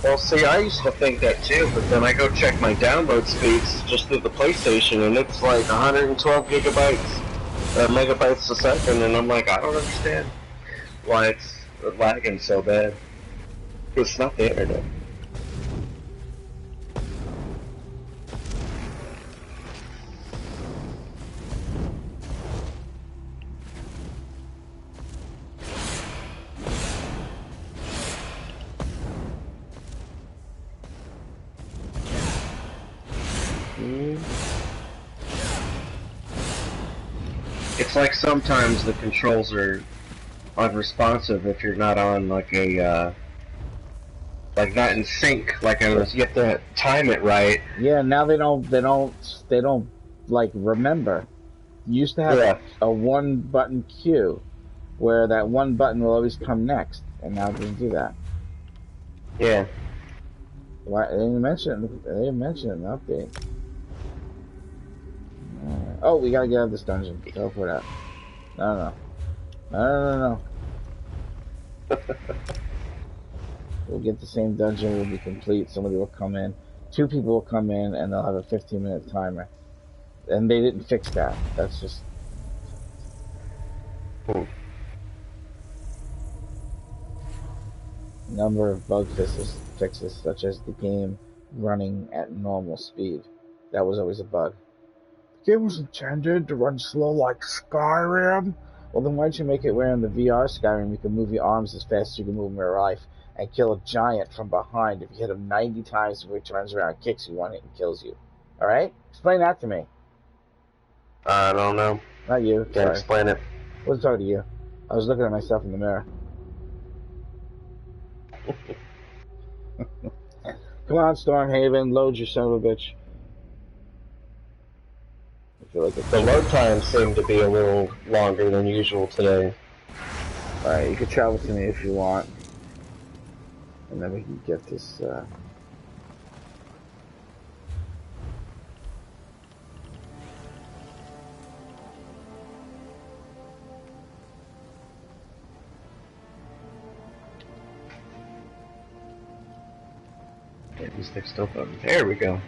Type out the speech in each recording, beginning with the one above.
Well, see, I used to think that too, but then I go check my download speeds just through the PlayStation, and it's like 112 gigabytes, megabytes a second, and I'm like, I don't understand why it's lagging so bad. It's not the internet. It's like sometimes the controls are unresponsive if you're not on like a like not in sync. Like you have to time it right. Yeah, now they don't like remember. You used to have a one button queue where that one button will always come next, and now it doesn't do that. Yeah. Why they didn't mention it? They didn't mention it in the update. Oh, we gotta get out of this dungeon. Go for that. No. We'll get the same dungeon. We'll be complete. Somebody will come in. 2 people will come in, and they'll have a 15-minute timer. And they didn't fix that. That's just. Number of bug fixes, such as the game running at normal speed. That was always a bug. The game was intended to run slow like Skyrim. Well, then why don't you make it where in the VR Skyrim you can move your arms as fast as you can move in real life and kill a giant from behind if you hit him 90 times before he turns around and kicks you one hit and kills you. Alright? Explain that to me. I don't know. Not you. Can't explain it. I wasn't talking to you. I was looking at myself in the mirror. Come on, Stormhaven, load your son of a bitch. I feel like the load times seem to be a little longer than usual today. Alright, you can travel to me if you want. And then we can get this, Get these things still up. There we go.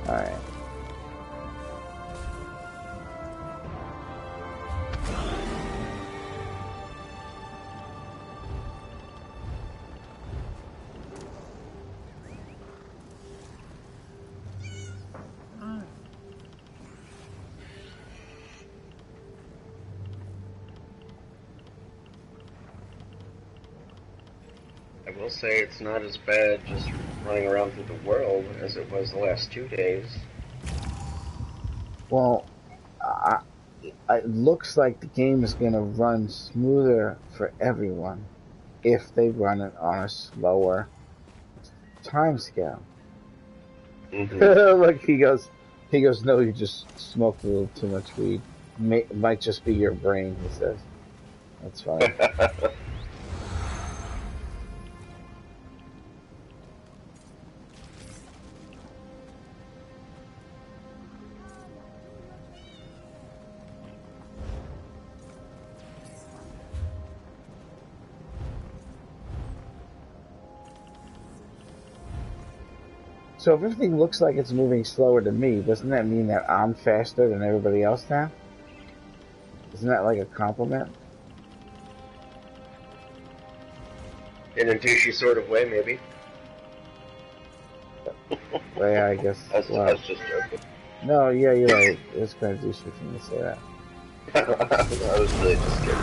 Alright. I will say it's not as bad just running around through the world as it was the last 2 days. Well, it looks like the game is going to run smoother for everyone if they run it on a slower time scale. Look, he goes, no, you just smoked a little too much weed. It might just be your brain, he says. That's fine. So if everything looks like it's moving slower to me, doesn't that mean that I'm faster than everybody else now? Isn't that like a compliment? In a douchey sort of way, maybe. Well, yeah, I guess. I was just joking. No, yeah, you're right. It's kind of douchey for me to say that. I was really just kidding.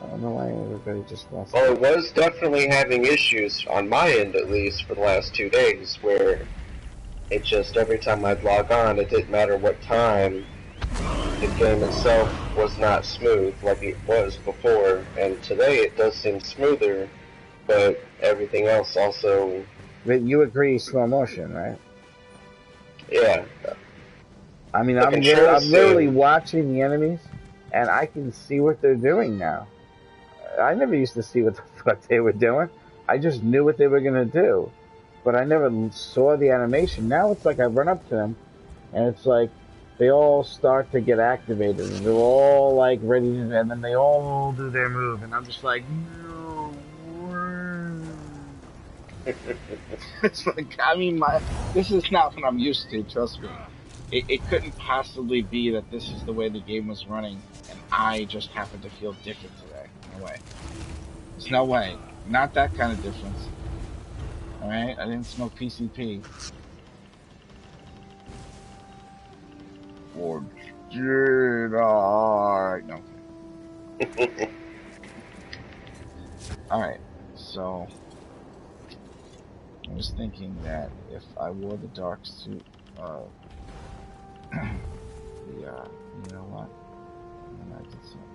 I don't know why everybody just wants to... Well, it was definitely having issues, on my end at least, for the last 2 days, where it just, every time I'd log on, it didn't matter what time, the game itself was not smooth like it was before, and today it does seem smoother, but everything else also, But you agree, slow motion, right? yeah. I mean, The I'm controls literally seem, watching the enemies, and I can see what they're doing now. I never used to see what the fuck they were doing. I just knew what they were gonna do, but I never saw the animation. Now it's like I run up to them, and it's like they all start to get activated, and they're all like ready to, and then they all do their move, and I'm just like, no way. It's like, I mean, this is not what I'm used to. Trust me. It couldn't possibly be that this is the way the game was running, and I just happened to feel different today. No way. There's no way. Not that kind of difference. All right. I didn't smoke PCP. Or did I? No. All right. So I was thinking that if I wore the dark suit, you know what? And I did something.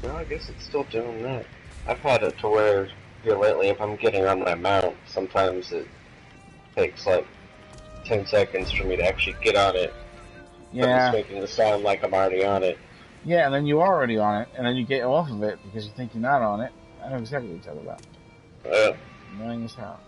no, I guess it's still doing that. I've had it to where here lately, if I'm getting on my mount, sometimes it takes like 10 seconds for me to actually get on it. But it's Yeah. making the sound like I'm already on it. Yeah, and then you're already on it, and then you get off of it because you think you're not on it. I know exactly what you're talking about. Annoying as hell.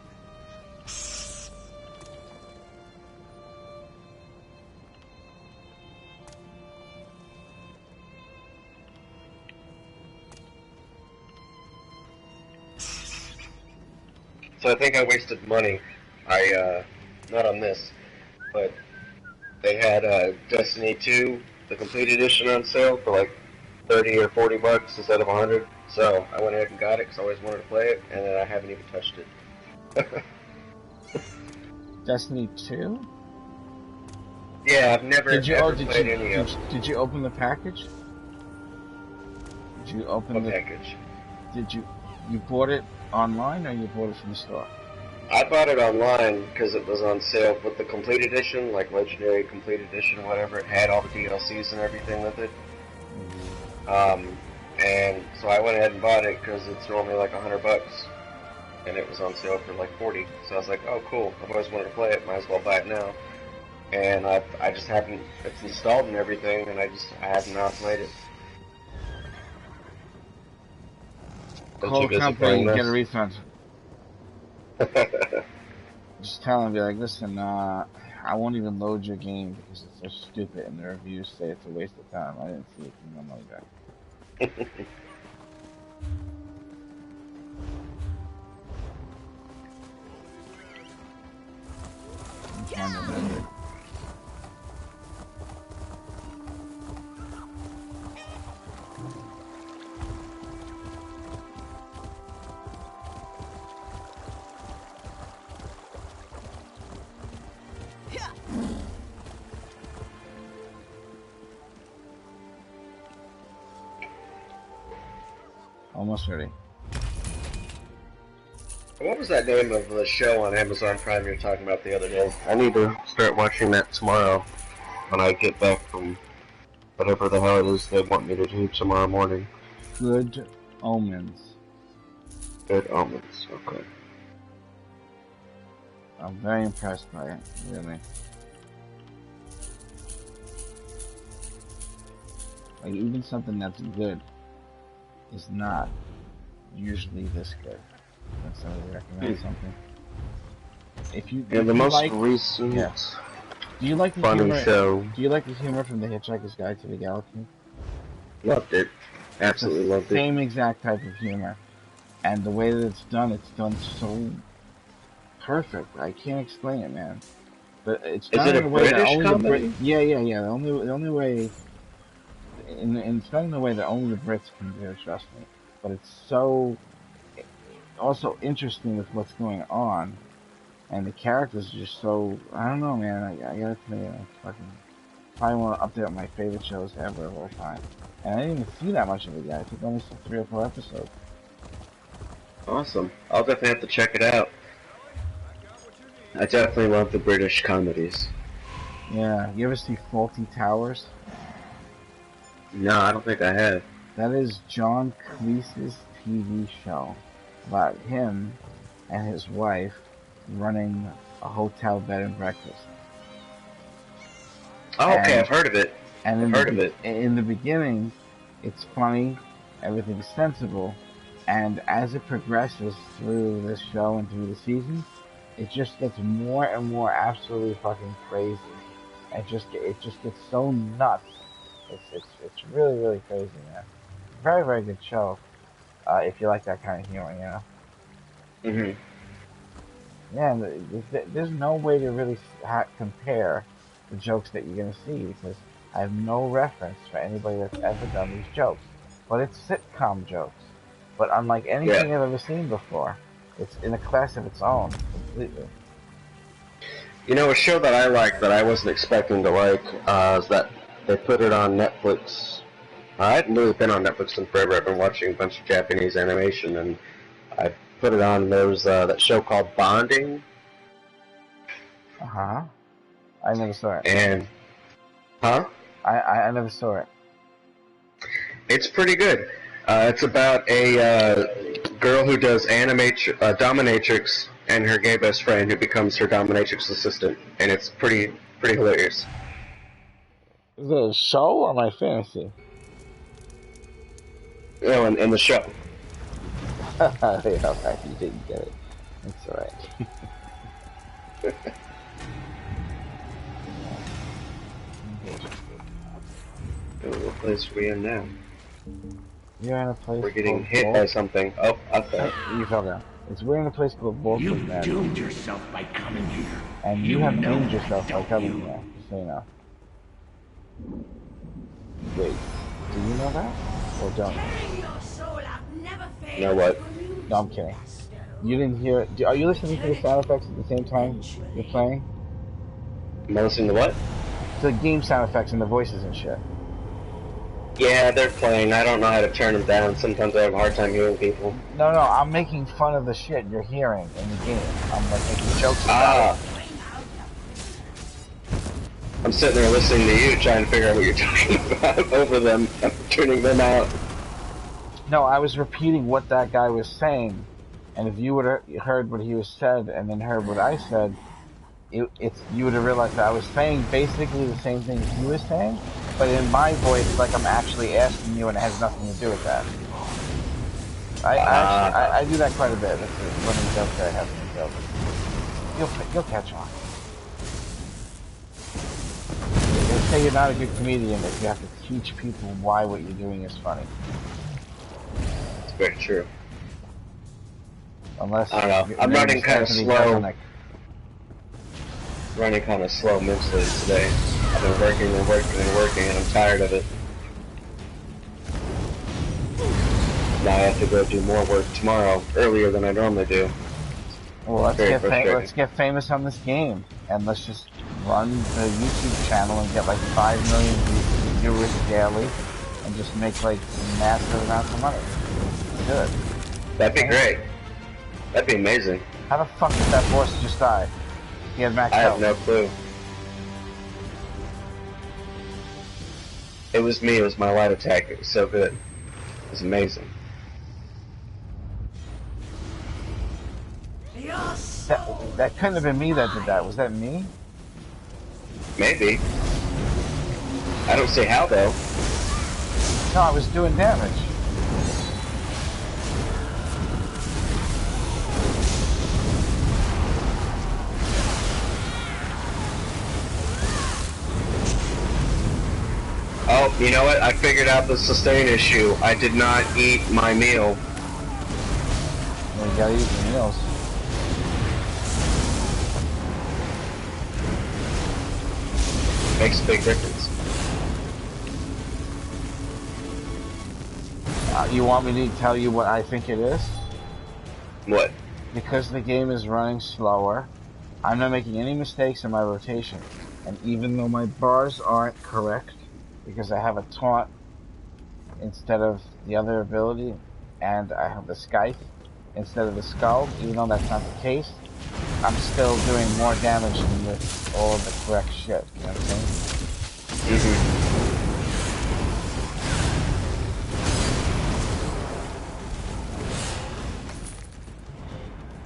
So I think I wasted money. Not on this, but they had Destiny 2, the complete edition on sale for like 30 or 40 bucks instead of 100. So I went ahead and got it because I always wanted to play it, and then I haven't even touched it. Destiny 2? Yeah, I've never ever played any of them. Did you open the package? Did you open What the package? Did you bought it online or you bought it from the store? I bought it online because it was on sale with the complete edition, like Legendary Complete Edition or whatever. It had all the DLCs and everything with it. And so I went ahead and bought it because it's normally like 100 bucks, and it was on sale for like 40. So I was like, oh cool, I've always wanted to play it, might as well buy it now. And I just haven't, it's installed and everything, and I have not played it. Call the company and get a refund. Just tell them, be like, listen, I won't even load your game because it's so stupid, and the reviews say it's a waste of time. I didn't see it. Give me my money back. I'm trying to remember. Almost ready. What was that name of the show on Amazon Prime you were talking about the other day? I need to start watching that tomorrow when I get back from whatever the hell it is they want me to do tomorrow morning. Good Omens. Good Omens, okay. I'm very impressed by it, really. Like, even something that's good is not usually this good. When somebody recommends something. If you And the you most like, recent do you like the funny humor? show. Do you like the humor from The Hitchhiker's Guide to the Galaxy? Loved it. Absolutely loved it. Same exact type of humor, and the way that it's done so perfect. I can't explain it, man. But it's done Is it in a a way that British only comedy? yeah. The only way, and it's done in a way that only the Brits can do. Trust me. But it's so also interesting with what's going on, and the characters are just so, I don't know, man. I gotta tell you, fucking probably one up there with my favorite shows ever of all time. And I didn't even see that much of it yet. I think only saw 3 or 4 episodes. Awesome. I'll definitely have to check it out. I definitely love the British comedies. Yeah, you ever see Faulty Towers? No, I don't think I have. That is John Cleese's TV show about him and his wife running a hotel bed and breakfast. Oh, okay, And I've heard of it. and I've heard of it. in the beginning, it's funny, everything's sensible, and as it progresses through this show and through the season, it just gets more and more absolutely fucking crazy. It just gets so nuts. It's really really crazy, man. Very very good show. If you like that kind of humor, you know. Mhm. Yeah, there's no way to really compare the jokes that you're gonna see because I have no reference for anybody that's ever done these jokes. But it's sitcom jokes. But unlike Yeah. anything I've ever seen before, it's in a class of its own completely. You know, a show that I like that I wasn't expecting to like is that they put it on Netflix. I hadn't really been on Netflix in forever. I've been watching a bunch of Japanese animation, and I put it on. There was that show called Bonding, Uh huh. I never saw it. and huh? I never saw it. It's pretty good. It's about a girl who does dominatrix and her gay best friend who becomes her dominatrix assistant, and it's pretty hilarious. Is it a show or my fantasy? You know, in the show. Yeah, okay, you didn't get it. That's alright. What place are we in now? You're in a place We're getting called hit by something. Oh, I fell. You fell down. We're in a place called Bolton, You've doomed yourself by coming here. and you have know named that, yourself by don't coming you? here, just so you know. Wait, do you know that? Or don't you? You know what? No, I'm kidding. You didn't hear. Are you listening to the sound effects at the same time you're playing? Am I listening to what? The game sound effects and the voices and shit. Yeah, they're playing. I don't know how to turn them down. Sometimes I have a hard time hearing people. No, I'm making fun of the shit you're hearing in the game. I'm like making jokes about it. I'm sitting there listening to you, trying to figure out what you're talking about over them. I'm turning them out. No, I was repeating what that guy was saying, and if you would have heard what he was said and then heard what I said, you would have realized that I was saying basically the same thing he was saying, but in my voice, like I'm actually asking you, and it has nothing to do with that. I do that quite a bit. That's one of the jokes that I have in the joke. You'll catch on. They say you're not a good comedian if you have to teach people why what you're doing is funny. It's very true. Unless I don't know. I'm running kind of slow. Running kind of slow mentally today. I've been working and working and working, and I'm tired of it. Now I have to go do more work tomorrow, earlier than I normally do. Well, let's get famous on this game, and let's just run the YouTube channel and get like 5 million viewers daily, and just make like massive amounts of money. Good. That'd be great. That'd be amazing. How the fuck did that boss just die? He had max I health. have no clue. It was me. It was my light attack. It was so good. It was amazing. That couldn't have been me that did that. Was that me? Maybe. I don't see how though. No, I was doing damage. Oh, you know what? I figured out the sustain issue. I did not eat my meal. Well, you gotta eat your meals. Makes a big difference. You want me to tell you what I think it is? What? Because the game is running slower, I'm not making any mistakes in my rotation. And even though my bars aren't correct, because I have a taunt instead of the other ability, and I have the scythe instead of the skull, even though that's not the case, I'm still doing more damage than with all of the correct shit. You know what I'm saying?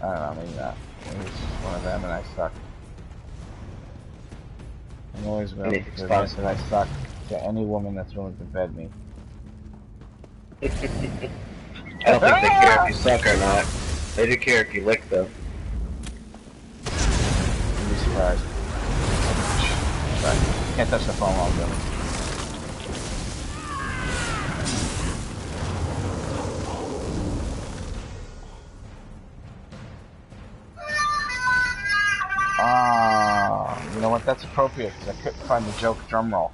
I don't know, maybe not. Maybe it's just one of them and I suck. I'm always willing to admit that I suck to any woman that's willing to bed me. I don't think they care if you suck or not. They do care if you lick them. You'd be surprised. Sorry. Can't touch the phone while I'm doing it. You know what? That's appropriate because I couldn't find the joke drum roll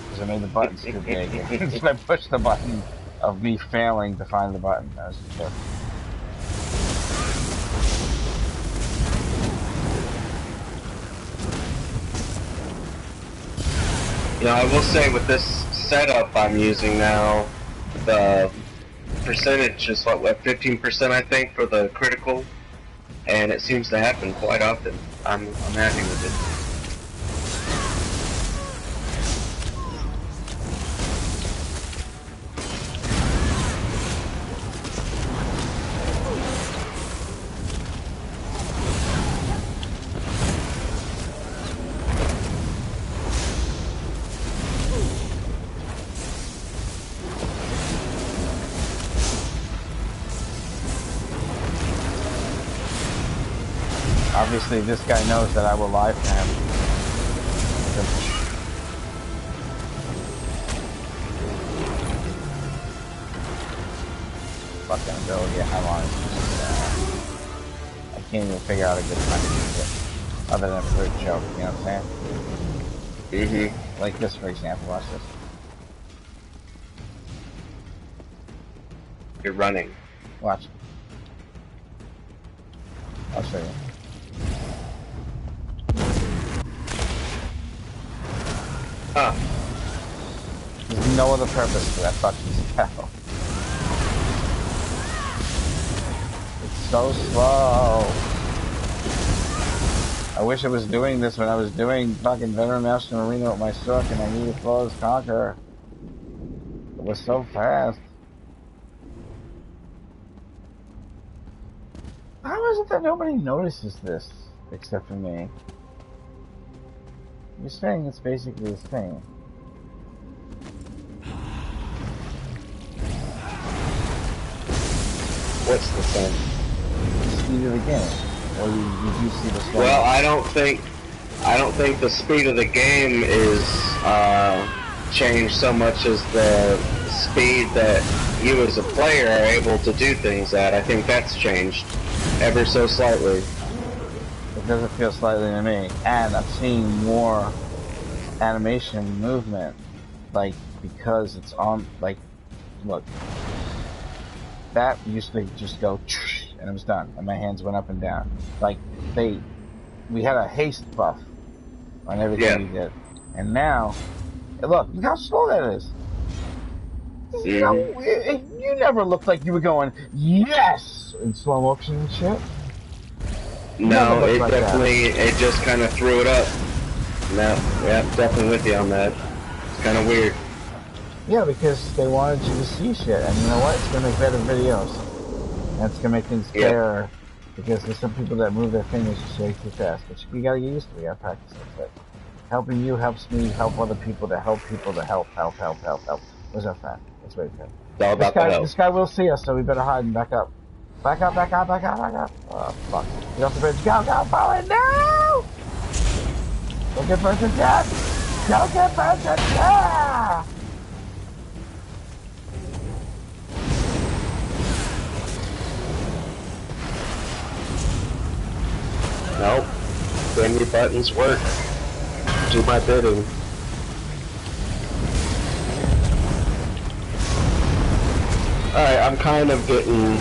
because I made the buttons too big. So I pushed the button of me failing to find the button. That was a joke. You know, I will say with this setup I'm using now, the percentage is what 15% I think for the critical, and it seems to happen quite often. I'm happy with it. Obviously, this guy knows that I will lie for him. Fucking ability, how long I can't even figure out a good time to use it. Other than for a joke, you know what I'm saying? Like this, for example, watch this. You're running. Watch. I'll show you. Huh. There's no other purpose for that fucking spell. It's so slow. I wish I was doing this when I was doing fucking Veteran Master Marina with my Sook and I needed Flawless Conqueror. It was so fast. How is it that nobody notices this except for me? You're saying it's basically the same. What's the same? The speed of the game. Or you do see the slow. Well, I don't think the speed of the game is changed so much as the speed that you as a player are able to do things at. I think that's changed ever so slightly. It doesn't feel slightly to me, and I'm seeing more animation movement, like, because it's on, like, look, that used to just go, and it was done, and my hands went up and down, like, we had a haste buff on everything we did, and now, look how slow that is. You know, you never looked like you were going, yes, in slow motion and shit. No, it like definitely, it just kind of threw it up. No, yeah, definitely with you on that. It's kind of weird. Yeah, because they wanted you to see shit, and you know what? It's gonna make better videos. And it's gonna make things fairer, because there's some people that move their fingers just way too fast, which we gotta get used to, we gotta practice it. But helping you helps me help other people to help people to help. Where's our friend? Let's wait for him. This guy will see us, so we better hide and back up. Back up. Oh, fuck. Get off the bridge. Go, forward, no! Don't get burnt to death! Don't get burnt to death! Nope. When your buttons work, do my bidding. Alright, I'm kind of getting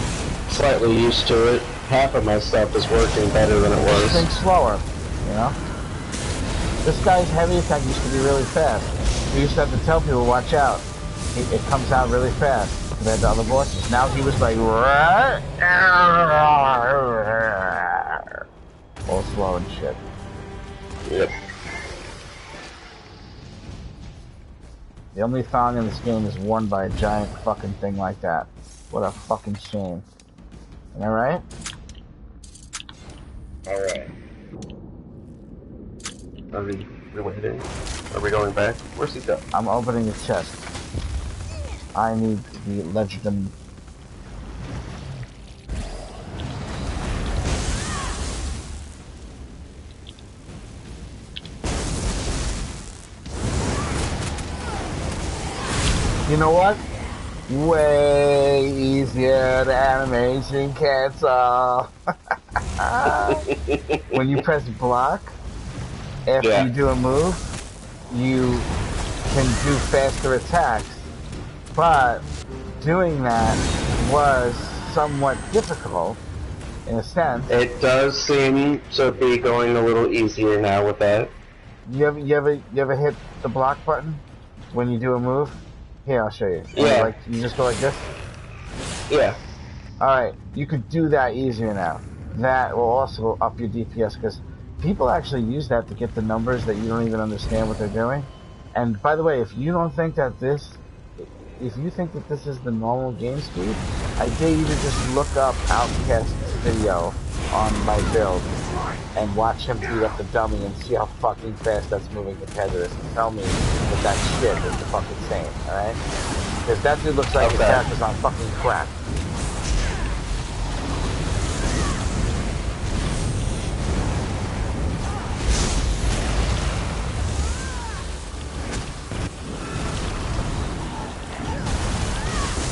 slightly used to it. Half of my stuff is working better than it was. Think slower, you know? This guy's heavy attack used to be really fast. We used to have to tell people, watch out. It comes out really fast compared to other bosses. Now he was like, all slow and shit. Yep. The only thong in this game is worn by a giant fucking thing like that. What a fucking shame. Am I right? Alright. Are we waiting? Are we going back? Where's he go? I'm opening the chest. I need the legend. You know what? Way easier than animation cancel. When you press block, after you do a move, you can do faster attacks. But doing that was somewhat difficult, in a sense. It does seem to be going a little easier now with that. You ever hit the block button when you do a move? Here, I'll show you. Yeah. Like, you just go like this? Yeah. Alright, you could do that easier now. That will also up your DPS, because people actually use that to get the numbers that you don't even understand what they're doing. And by the way, if you think that this is the normal game speed, I dare you to just look up Outcast's video on my build and watch him beat up the dummy and see how fucking fast that's moving compared to this, and tell me that shit is the fucking same, alright? Because that dude looks like his attack is on fucking crack.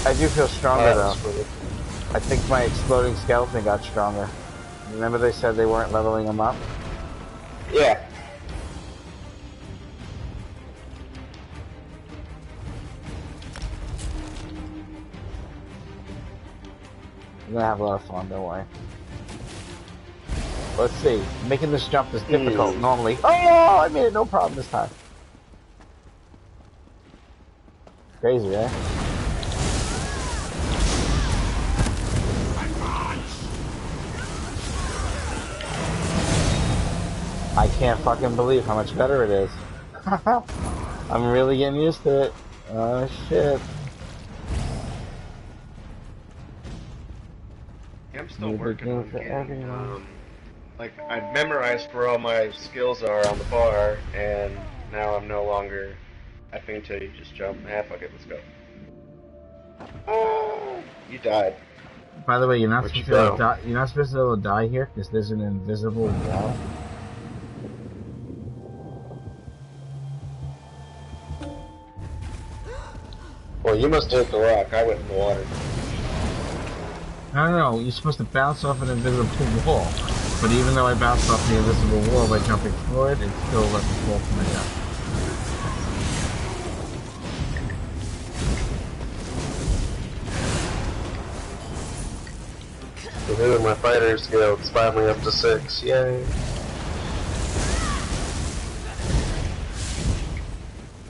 I do feel stronger though. I think my exploding skeleton got stronger. Remember they said they weren't leveling him up? Yeah. We're gonna have a lot of fun, don't worry. Let's see. Making this jump is difficult normally. Oh, I made it no problem this time. Crazy, eh? I can't fucking believe how much better it is. I'm really getting used to it. Oh shit. I'm still working on getting, like, I've memorized where all my skills are on the bar, and now I'm no longer having to just jump. Ah, fuck it, let's go. Oh, you died. By the way, you're not supposed to be able to die here because there's an invisible wall. Well, you must have hit the rock. I went in the water. No, you're supposed to bounce off an invisible wall. But even though I bounced off the invisible wall by jumping through it, it still let me fall from the jump. Woohoo, my fighter's guild's finally up to 6. Yay.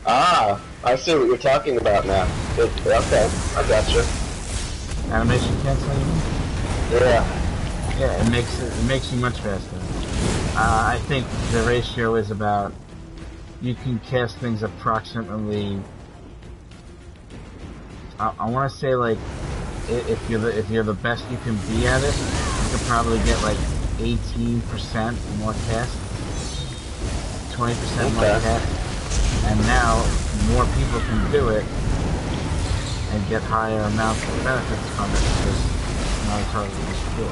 Ah, I see what you're talking about now. Okay, I gotcha. Animation cancel, you mean? Yeah. Yeah, it makes you much faster. I think the ratio is about, you can cast things approximately, I want to say like, if you're the best you can be at it, you could probably get like 18% more cast, 20% more cast. And now, more people can do it and get higher amounts of benefits from it because not as hard as it used to do it.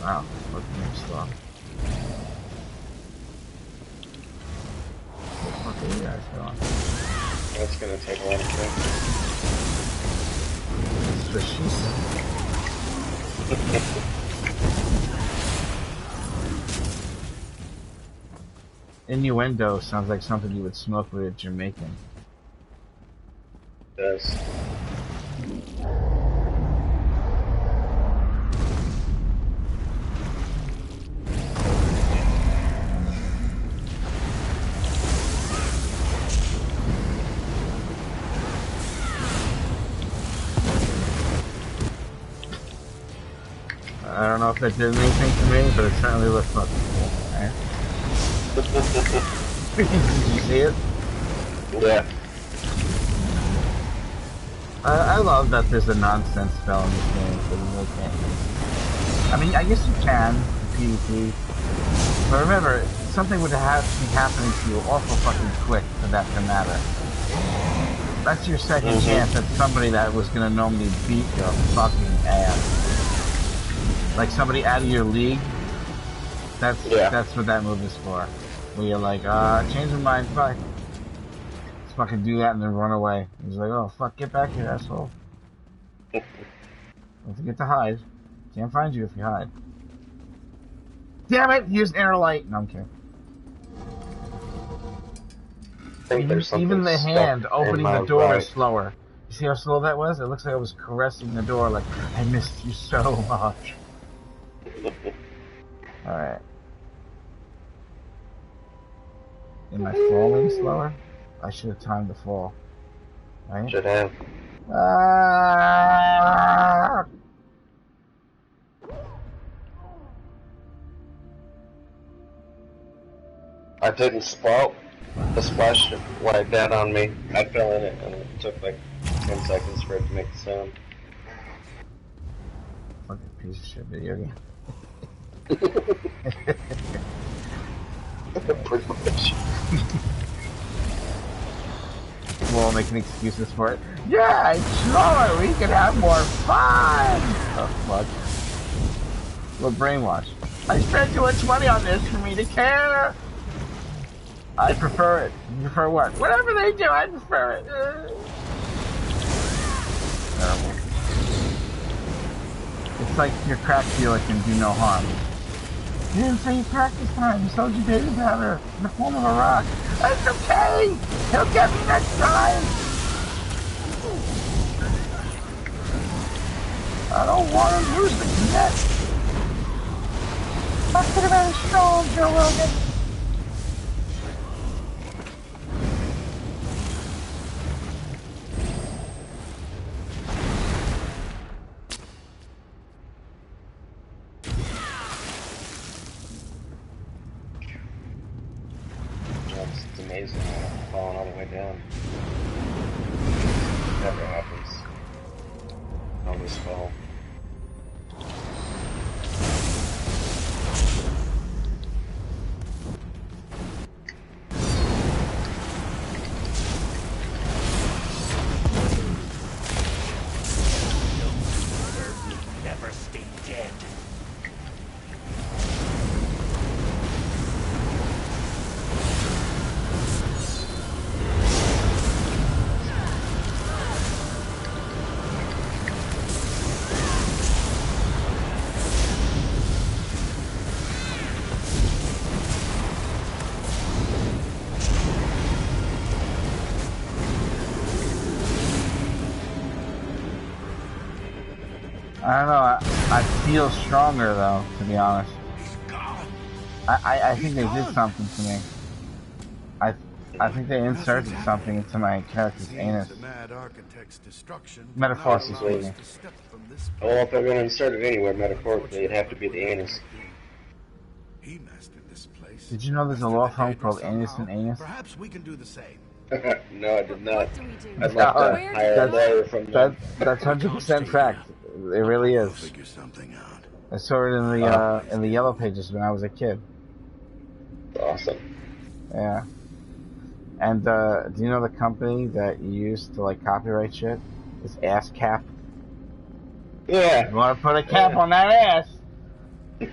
Wow, what the next stop? What are you guys doing? That's gonna take a lot of practice. That's what she said. Innuendo sounds like something you would smoke with a Jamaican. It does. I don't know if that did anything to me, but it certainly looked fucking cool. Right? Did you see it? Yeah. I love that there's a nonsense spell in this game, so you really can't use it. I mean, I guess you can, PvP. But remember, something would have to be happening to you awful fucking quick for that to matter. That's your second chance at somebody that was gonna normally beat your fucking ass. Like somebody out of your league. That's what that move is for. Where you're like, change your mind, fuck. Let's fucking do that and then run away. He's like, oh fuck, get back here, asshole. Don't forget to hide. Can't find you if you hide. Damn it! Use inner light. No, I'm kidding. Even the hand opening the door is slower. You see how slow that was? It looks like I was caressing the door like, I missed you so much. Alright. Am I falling slower? I should have timed the fall. Right? Should have. I didn't spout. The splash wiped out on me. I fell in it and it took like 10 seconds for it to make the sound. Fucking piece of shit video game. Pretty much. We'll making excuses for it. Yeah, sure, we can have more fun! Oh, fuck. What brainwash? I spent too much money on this for me to care! I prefer it. You prefer what? Whatever they do, I prefer it. Terrible. It's like your crack dealer can do no harm. You didn't say you cracked this time. You sold your baby powder in the form of a rock. That's okay! He'll get me next time! I don't want to lose the connect. I could have been strong, Joe Rogan. It's amazing falling all the way down. Never happens. Always fall. Never stay dead. I don't know, I feel stronger though, to be honest. I think they did something to me. I think they inserted something into my character's anus. Metaphorically speaking. Well, if they're going to insert it anywhere metaphorically, it'd have to be the anus. Did you know there's a law firm called Anus and Anus? Perhaps we can do the same. No, I did not. What do we do? I'd like to hire a lawyer from them. That's 100% fact. It really is. Figure something out. I saw it in the Yellow Pages when I was a kid. Awesome. Yeah. And do you know the company that you use to like copyright shit? It's AssCap. Yeah. You want to put a cap on that ass? You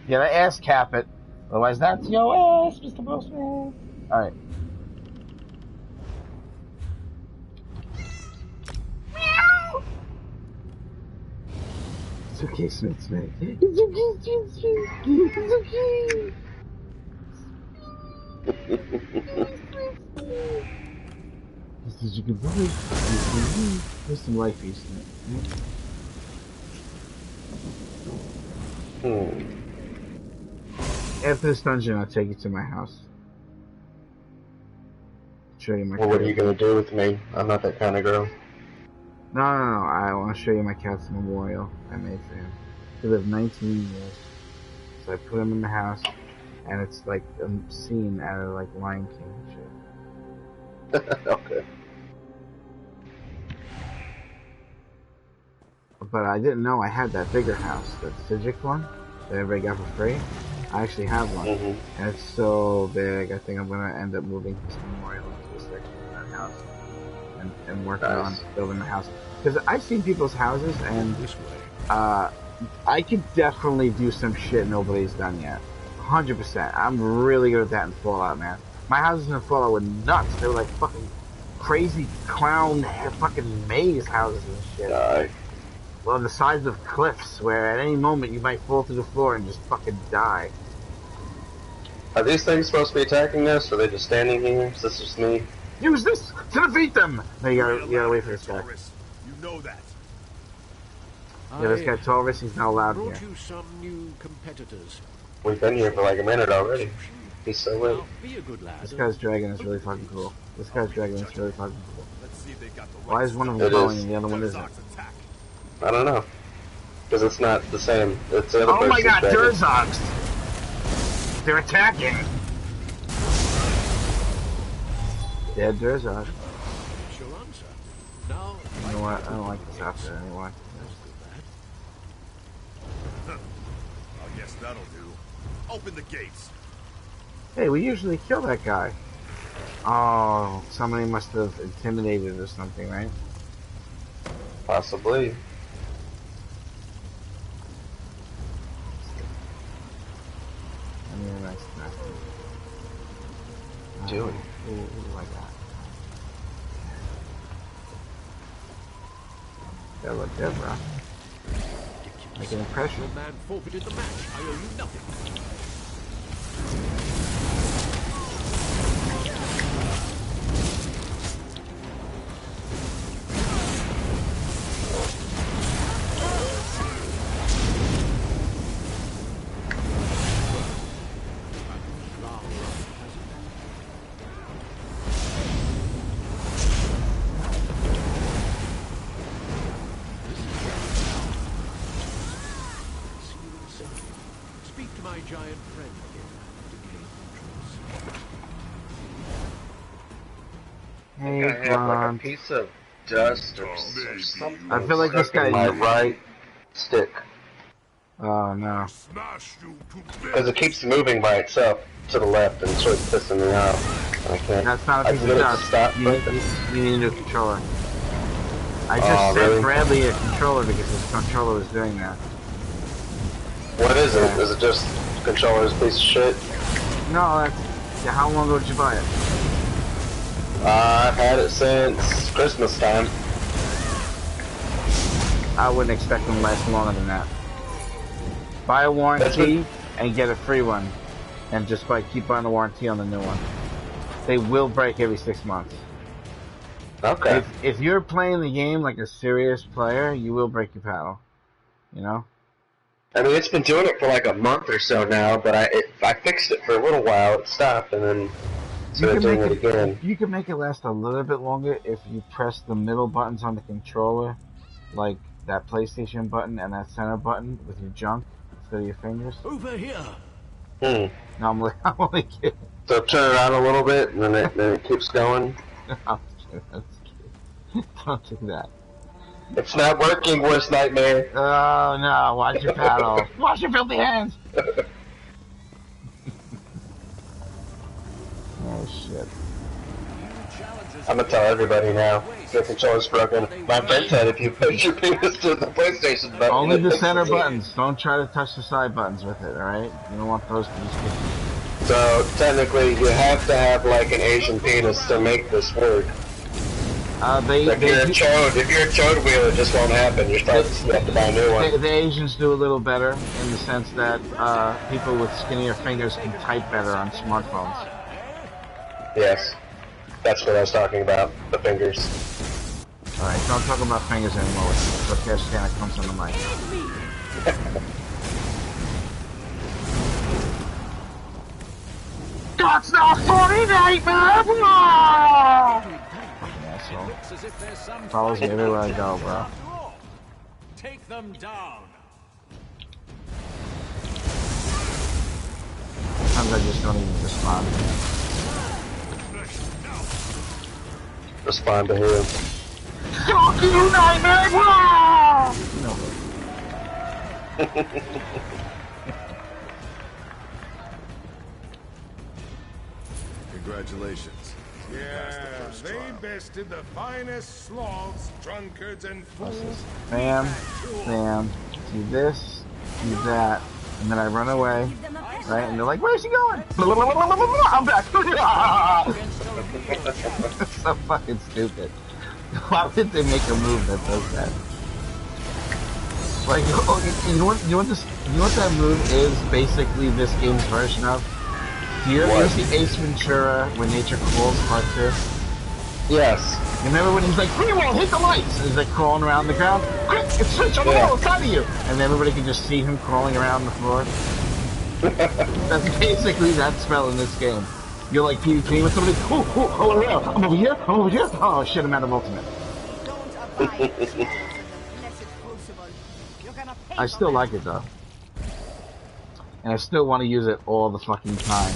gotta ass cap it. Otherwise, that's your ass, Mr. Postman. Alright. It's okay, Smith. It's okay, Smith. It's okay. Just as you can believe. There's some life in it. After this dungeon, I'll take you to my house. Show you my. Well, what are you going to do with me? I'm not that kind of girl. No. I want to show you my cat's memorial I made for him. He lived 19 years. So I put him in the house, and it's like a scene out of like Lion King and shit. Okay. But I didn't know I had that bigger house, the Civic one that everybody got for free. I actually have one, and it's so big. I think I'm gonna end up moving this memorial into a section of that house and working on building the house. Because I've seen people's houses, and I could definitely do some shit nobody's done yet. 100%. I'm really good at that in Fallout, man. My houses in Fallout were nuts. They were like fucking crazy clown fucking maze houses and shit. On the sides of cliffs, where at any moment you might fall through the floor and just fucking die. Are these things supposed to be attacking us, or are they just standing here? Is this just me? Use this to defeat them! No, you gotta wait for this guy. You know that. Yeah, this guy Taurus, he's not allowed here. Brought you some new competitors. We've been here for like a minute already. He's so late. Now, be a good lad. This guy's dragon is really fucking cool. This guy's dragon is really fucking cool. Let's see if they got the Why is one of them glowing and the other one isn't? attack. I don't know. Because it's not the same. It's the other Oh my god, dragon. Durzogs! They're attacking! Dead Durzog. That's your answer. Now, You know what? I don't like this outfit anymore. I guess that'll do. Open the gates. Hey, we usually kill that guy. Oh, somebody must have intimidated or something, right? Possibly. I mean, nice. Do it. Who do I got? That look good, bro. Make an impression. your man forfeited the match. I owe you nothing. Speak to my giant friend again to gain entrance. Hey, I have like a Grant. piece of dust or something. I feel like this stuck in guy- my right stick. Oh no. Smash you to Because it keeps moving by itself to the left and it's really pissing me off. I can't. That's not a I piece of can get it to dust. stop. You need a new controller. I just sent really? Bradley a controller because his controller was doing that. What is it? Is it just controller's piece of shit? No, yeah, how long ago did you buy it? I've had it since Christmas time. I wouldn't expect them to last longer than that. Buy a warranty and get a free one. And just keep buying the warranty on the new one. They will break every 6 months. Okay. If you're playing the game like a serious player, you will break your paddle. You know? I mean, it's been doing it for like a month or so now, but I fixed it for a little while. It stopped, and then started doing it again. You can make it last a little bit longer if you press the middle buttons on the controller, like that PlayStation button and that center button with your junk instead of your fingers. Over here. Hmm. No, I'm only kidding. So turn it on a little bit, and then it keeps going. I'm kidding. Don't do that. It's not working, worst nightmare. Oh no, watch your paddle. Wash your filthy hands! Oh shit. I'm gonna tell everybody now. Your controller's broken. My friend said if you push your penis to the PlayStation button... Only it the fixes center it. buttons. Don't try to touch the side buttons with it, alright? You don't want those to be sticky. So, technically, you have to have, like, an Asian penis to make this work. If you're a chode wheel, it just won't happen. You have to buy a new one. The Asians do a little better in the sense that people with skinnier fingers can type better on smartphones. Yes. That's what I was talking about. The fingers. Alright, don't talk about fingers anymore. So Cash kind of comes on the mic. That's not funny, nightmare! Fucking asshole. Looks as if there's some Follows me everywhere I go, bro. after all. Take them down. sometimes I just don't even respond. Respond to him. Fuck you, Nightmare! Wah! No. Congratulations. Yeah, they bested the finest sloths, drunkards, and fools. Bam, bam, do this, do that, and then I run away, right? And they're like, "Where's he going?" I'm back. It's so fucking stupid. Why would they make a move that does that? Like, you know what that move is basically this game's version of? Do you ever see Ace Ventura when nature calls part 2? Yes. Remember when he's like, Greenwald, hit the lights! And he's like crawling around the ground. Quick, it's switch on the wall inside of you! And everybody can just see him crawling around the floor. That's basically that spell in this game. You're like PvP with somebody, oh, I'm over here, oh shit, I'm out of ultimate. I still like it though. And I still want to use it all the fucking time.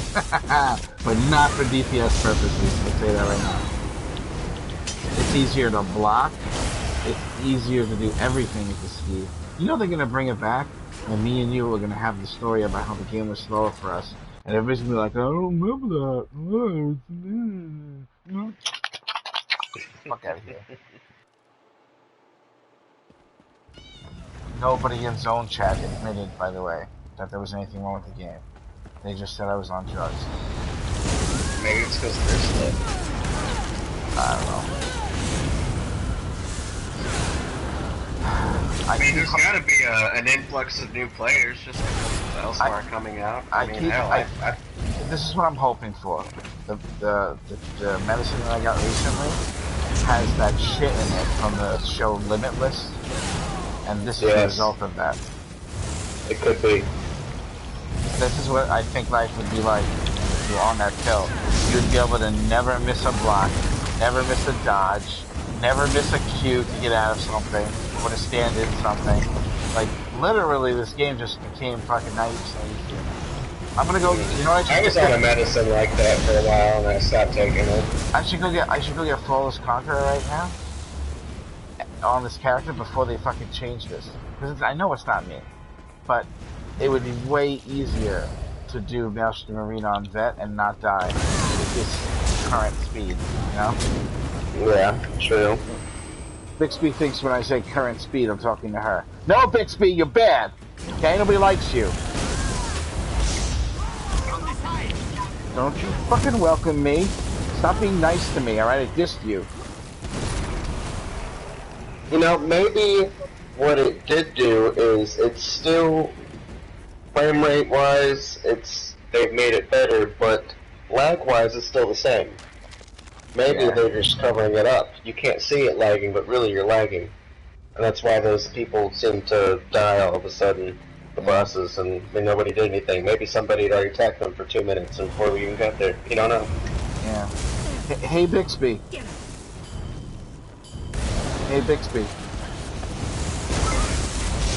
But not for DPS purposes, I'll say that right now. It's easier to block. It's easier to do everything with the speed. You know they're going to bring it back? And me and you are going to have the story about how the game was slower for us. And everybody's going to be like, I don't remember that. Fuck out of here. Nobody in Zone Chat admitted, by the way, that there was anything wrong with the game. They just said I was on drugs. Maybe it's because they're slow. I don't know. I mean, there's gotta be an influx of new players just because Elsewhere coming out. This is what I'm hoping for. The medicine that I got recently has that shit in it from the show Limitless. And this is the result of that. It could be. This is what I think life would be like if you were on that pill. You'd be able to never miss a block, never miss a dodge, never miss a cue to get out of something, or to stand in something. Like, literally, this game just became fucking 90% easier. I'm gonna go, you know what I was on a medicine like that for a while, and I stopped taking it. I should go get Flawless Conqueror right now on this character before they fucking change this. Because I know it's not me, but it would be way easier to do Maelstrom Arena on Vet and not die with this current speed, you know? Yeah, true. Bixby thinks when I say current speed, I'm talking to her. No, Bixby, you're bad. Okay, nobody likes you. Don't you fucking welcome me. Stop being nice to me, alright? I dissed you. You know, maybe what it did do is it's still, frame rate wise, they've made it better, but lag wise it's still the same. Maybe they're just covering it up. You can't see it lagging, but really you're lagging. And that's why those people seem to die all of a sudden, the bosses, and nobody did anything. Maybe somebody had already attacked them for 2 minutes before we even got there. You don't know. Yeah. Hey, Bixby. Hey, Bixby.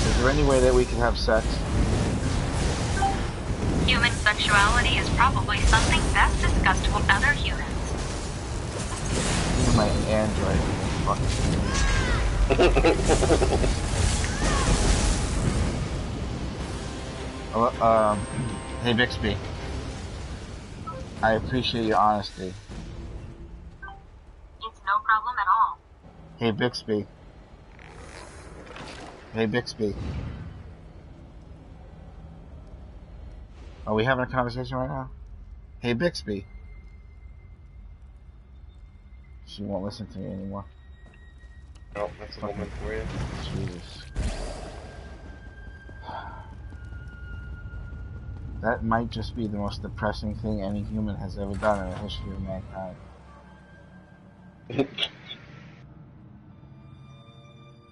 Is there any way that we can have sex? Human sexuality is probably something best discussed with other humans. Even my android. Hey, Bixby. I appreciate your honesty. It's no problem at all. Hey, Bixby. Hey, Bixby. Are we having a conversation right now? Hey, Bixby. She won't listen to me anymore. Nope, that's a moment for you. Jesus. That might just be the most depressing thing any human has ever done in the history of mankind.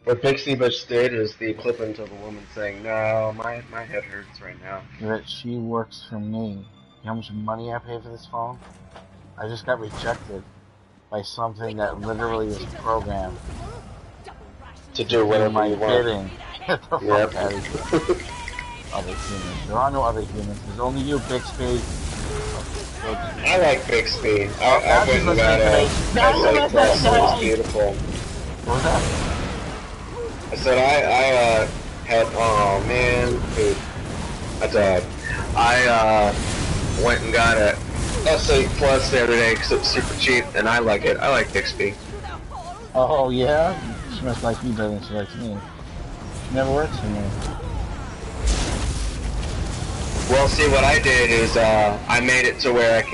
What Pixie Bitch did is the clip into the woman saying, "No, my head hurts right now." That she works for me. You know how much money I pay for this phone? I just got rejected by something that literally is programmed to do whatever you want. Kidding. Get the fuck out of here. Other humans. There are no other humans. There's only you, Bixby, I like Bixby. now I she's went and got listening a to me. S8 Plus. It was beautiful. What was that? I said I had, oh man, dude, I died. I went and got a S8 Plus the other day because it was super cheap, and I like it. I like Bixby. Oh yeah? She must like me better than she likes me. She never works for me. Well, see, what I did is I made it to where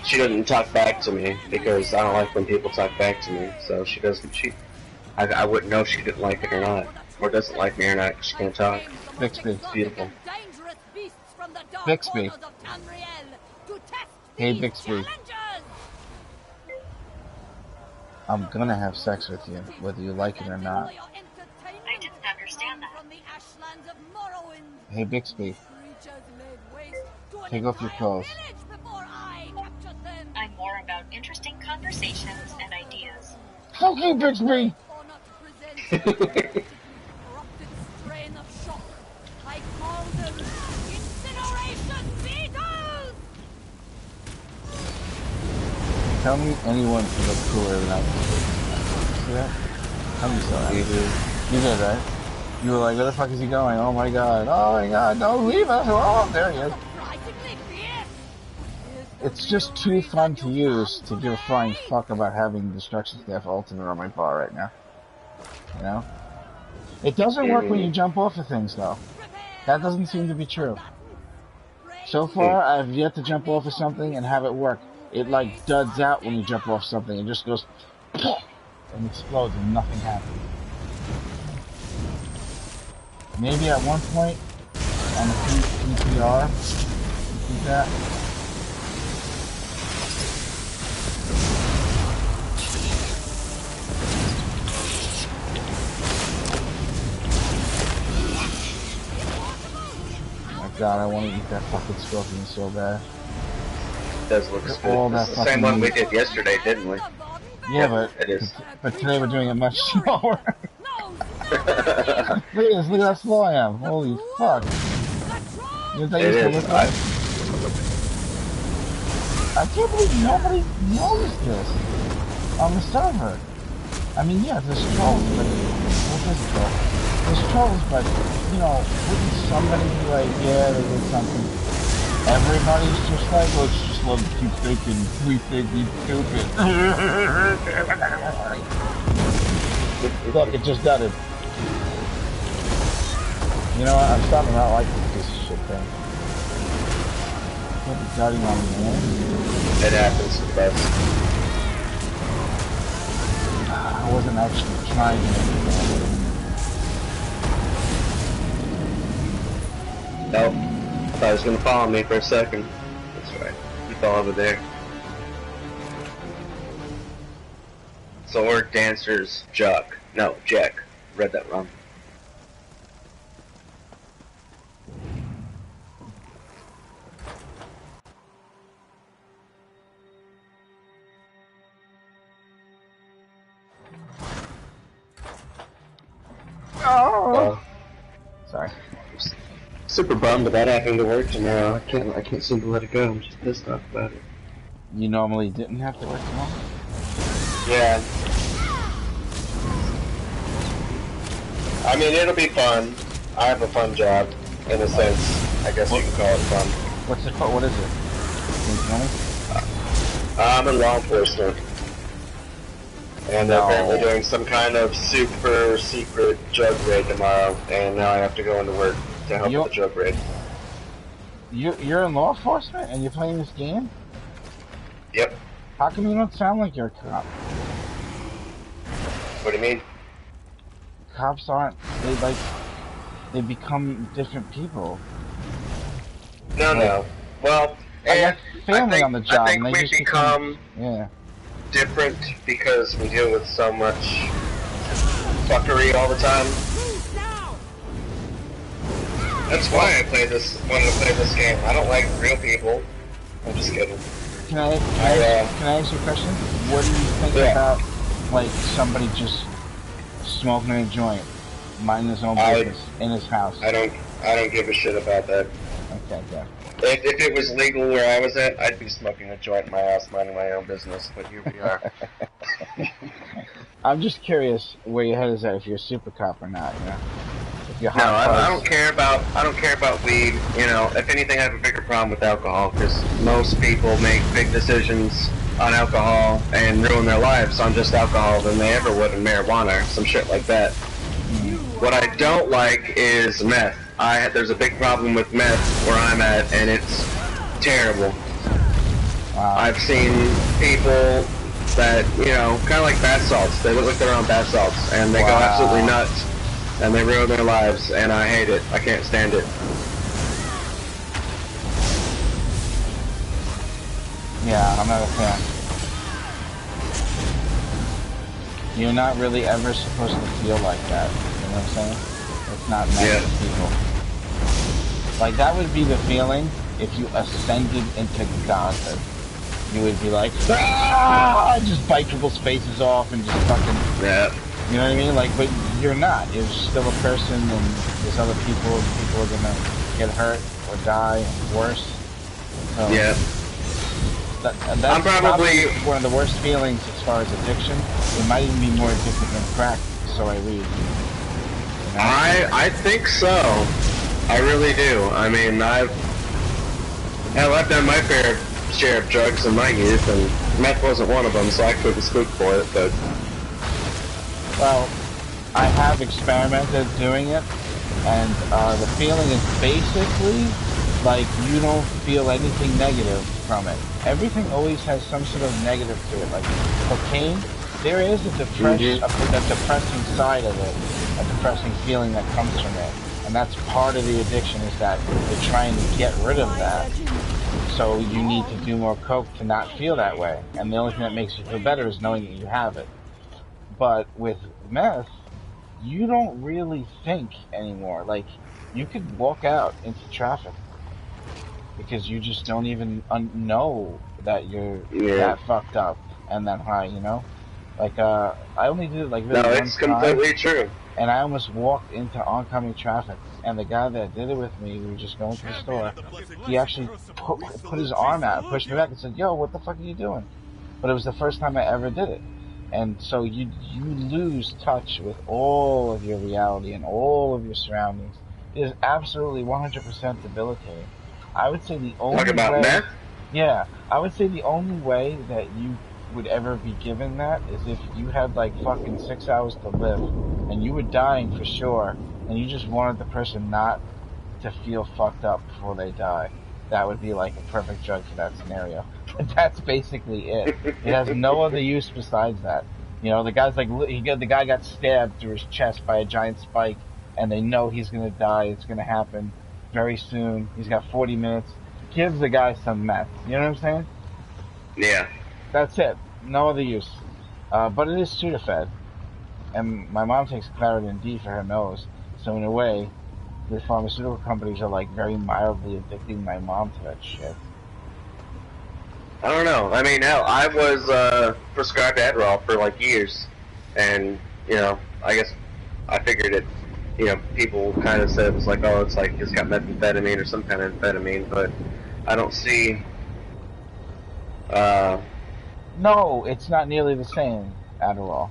she doesn't talk back to me because I don't like when people talk back to me. So she doesn't. I wouldn't know if she didn't like it or not, or doesn't like me or not because she can't talk. Bixby. It's beautiful. Bixby. Hey Bixby. I'm gonna have sex with you, whether you like it or not. I didn't understand that. Hey Bixby. Take off your clothes. I'm more about interesting conversations and ideas. Okay, Bixby! Tell me anyone can look cooler than I can. See that? Tell me so. You did, right? You were like, where the fuck is he going? Oh my god, don't leave us! Oh, there he is. It's just too fun to use to give a flying fuck about having Destruction Staff Ultimate on my bar right now. You know? It doesn't work when you jump off of things, though. That doesn't seem to be true. So far, I've yet to jump off of something and have it work. It, like, duds out when you jump off something. It just goes... and explodes and nothing happens. Maybe at one point, on the PPR, you see that? God, I want to eat that fucking scorpion so bad. It does look good. All that It's the same one we did yesterday, didn't we? Yeah, but it is. But today we're doing it much slower. Look at this, look at how slow I am. Holy fuck. You know what that used to look like? I can't believe nobody knows this on the server. I mean, yeah, there's trolls, but what is it? There's trolls, but, you know, wouldn't somebody be like, yeah, they did something? Everybody's just like, let's just let them keep thinking, we think he's stupid. Look, it just got it. You know what, I'm starting to not like this piece of shit thing. Can't be gutting on me, man. It happens to the best. I wasn't actually trying to make it bad. Nope. I thought he was gonna follow me for a second. That's right. He fell over there. Sword Dancer's Jack. No, Jack. Read that wrong. Oh. Sorry. Super bummed about having to work tomorrow. I can't seem to let it go. I'm just pissed off about it. You normally didn't have to work tomorrow? Yeah. I mean, it'll be fun. I have a fun job, in a sense. I guess you can call it fun. What's it called? What is it? Can you tell me? I'm in law enforcement. And they're apparently doing some kind of super secret drug raid tomorrow, and now I have to go into work to help with the drug raid. You're in law enforcement and you're playing this game? Yep. How come you don't sound like you're a cop? What do you mean? Cops aren't, they become different people. No, no. Well, I got family on the job, I think and they we just become different because we deal with so much fuckery all the time. That's why I wanted to play this game. I don't like real people. I'm just kidding. Can I ask you a question? What do you think about, like, somebody just smoking a joint, minding his own business in his house? I don't give a shit about that. Okay, good. If it was legal where I was at, I'd be smoking a joint in my house, minding my own business. But here we are. I'm just curious where your head is at, if you're a super cop or not. You know, if you're No, I don't care about weed. You know, if anything, I have a bigger problem with alcohol because most people make big decisions on alcohol and ruin their lives on just alcohol than they ever would in marijuana or some shit like that. What I don't like is meth. There's a big problem with meth where I'm at, and it's terrible. Wow. I've seen people that, you know, kind of like bath salts. They look like they're on bath salts, and they go absolutely nuts, and they ruin their lives, and I hate it. I can't stand it. Yeah, I'm not a fan. You're not really ever supposed to feel like that. You know what I'm saying? It's not meant for people. Like, that would be the feeling if you ascended into godhood. You would be like, ah! Just bite people's faces off and just fucking... Yeah. You know what I mean? Like, but you're not. You're still a person, and there's other people, and people are gonna get hurt or die and worse. So, Yeah. That's I'm probably one of the worst feelings as far as addiction. It might even be more addictive than crack, so I read. You know? I think so. I really do. I mean, I've done my fair share of drugs in my youth, and meth wasn't one of them, so I couldn't speak for it, but... Well, I have experimented doing it, and the feeling is basically like you don't feel anything negative from it. Everything always has some sort of negative to it. Like cocaine, there is a depressing side of it, a depressing feeling that comes from it. And that's part of the addiction, is that you're trying to get rid of that. So you need to do more coke to not feel that way. And the only thing that makes you feel better is knowing that you have it. But with meth, you don't really think anymore. Like, you could walk out into traffic because you just don't even know that you're that fucked up and that high, you know? Like, I only did it like really one it's completely true. And I almost walked into oncoming traffic, and the guy that did it with me, we were just going to the store, he actually put his arm out, pushed me back, and said, yo, what the fuck are you doing? But it was the first time I ever did it. And so you lose touch with all of your reality and all of your surroundings. It is absolutely 100% debilitating. I would say the only Talk about meth? Yeah, I would say the only way that you would ever be given that is if you had like fucking 6 hours to live and you were dying for sure and you just wanted the person not to feel fucked up before they die. That would be like a perfect drug for that scenario. But that's basically it. It has no other use besides that. You know, the guy's like, the guy got stabbed through his chest by a giant spike, and they know he's gonna die. It's gonna happen very soon. He's got 40 minutes. Give the guy some meth. You know what I'm saying? Yeah. That's it. No other use. But it is Sudafed. And my mom takes Claritin D for her nose. So in a way, the pharmaceutical companies are like very mildly addicting my mom to that shit. I don't know. I mean, hell, I was prescribed Adderall for like years. And, you know, I guess I figured it, you know, people kind of said it was like, oh, it's like it's got methamphetamine or some kind of amphetamine, but I don't see... No, it's not nearly the same, Adderall.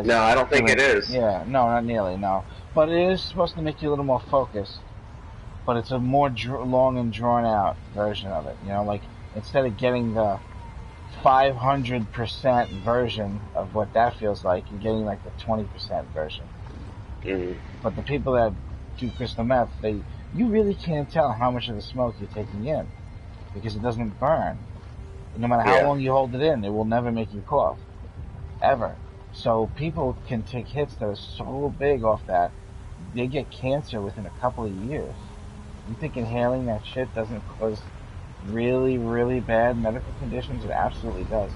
No, I don't think it is. Yeah, no, not nearly, no. But it is supposed to make you a little more focused. But it's a more long and drawn out version of it. You know, like, instead of getting the 500% version of what that feels like, you're getting like the 20% version. Mm-hmm. But the people that do crystal meth, you really can't tell how much of the smoke you're taking in. Because it doesn't burn. No matter how long you hold it in, it will never make you cough. Ever. So people can take hits that are so big off that, they get cancer within a couple of years. You think inhaling that shit doesn't cause really, really bad medical conditions? It absolutely does.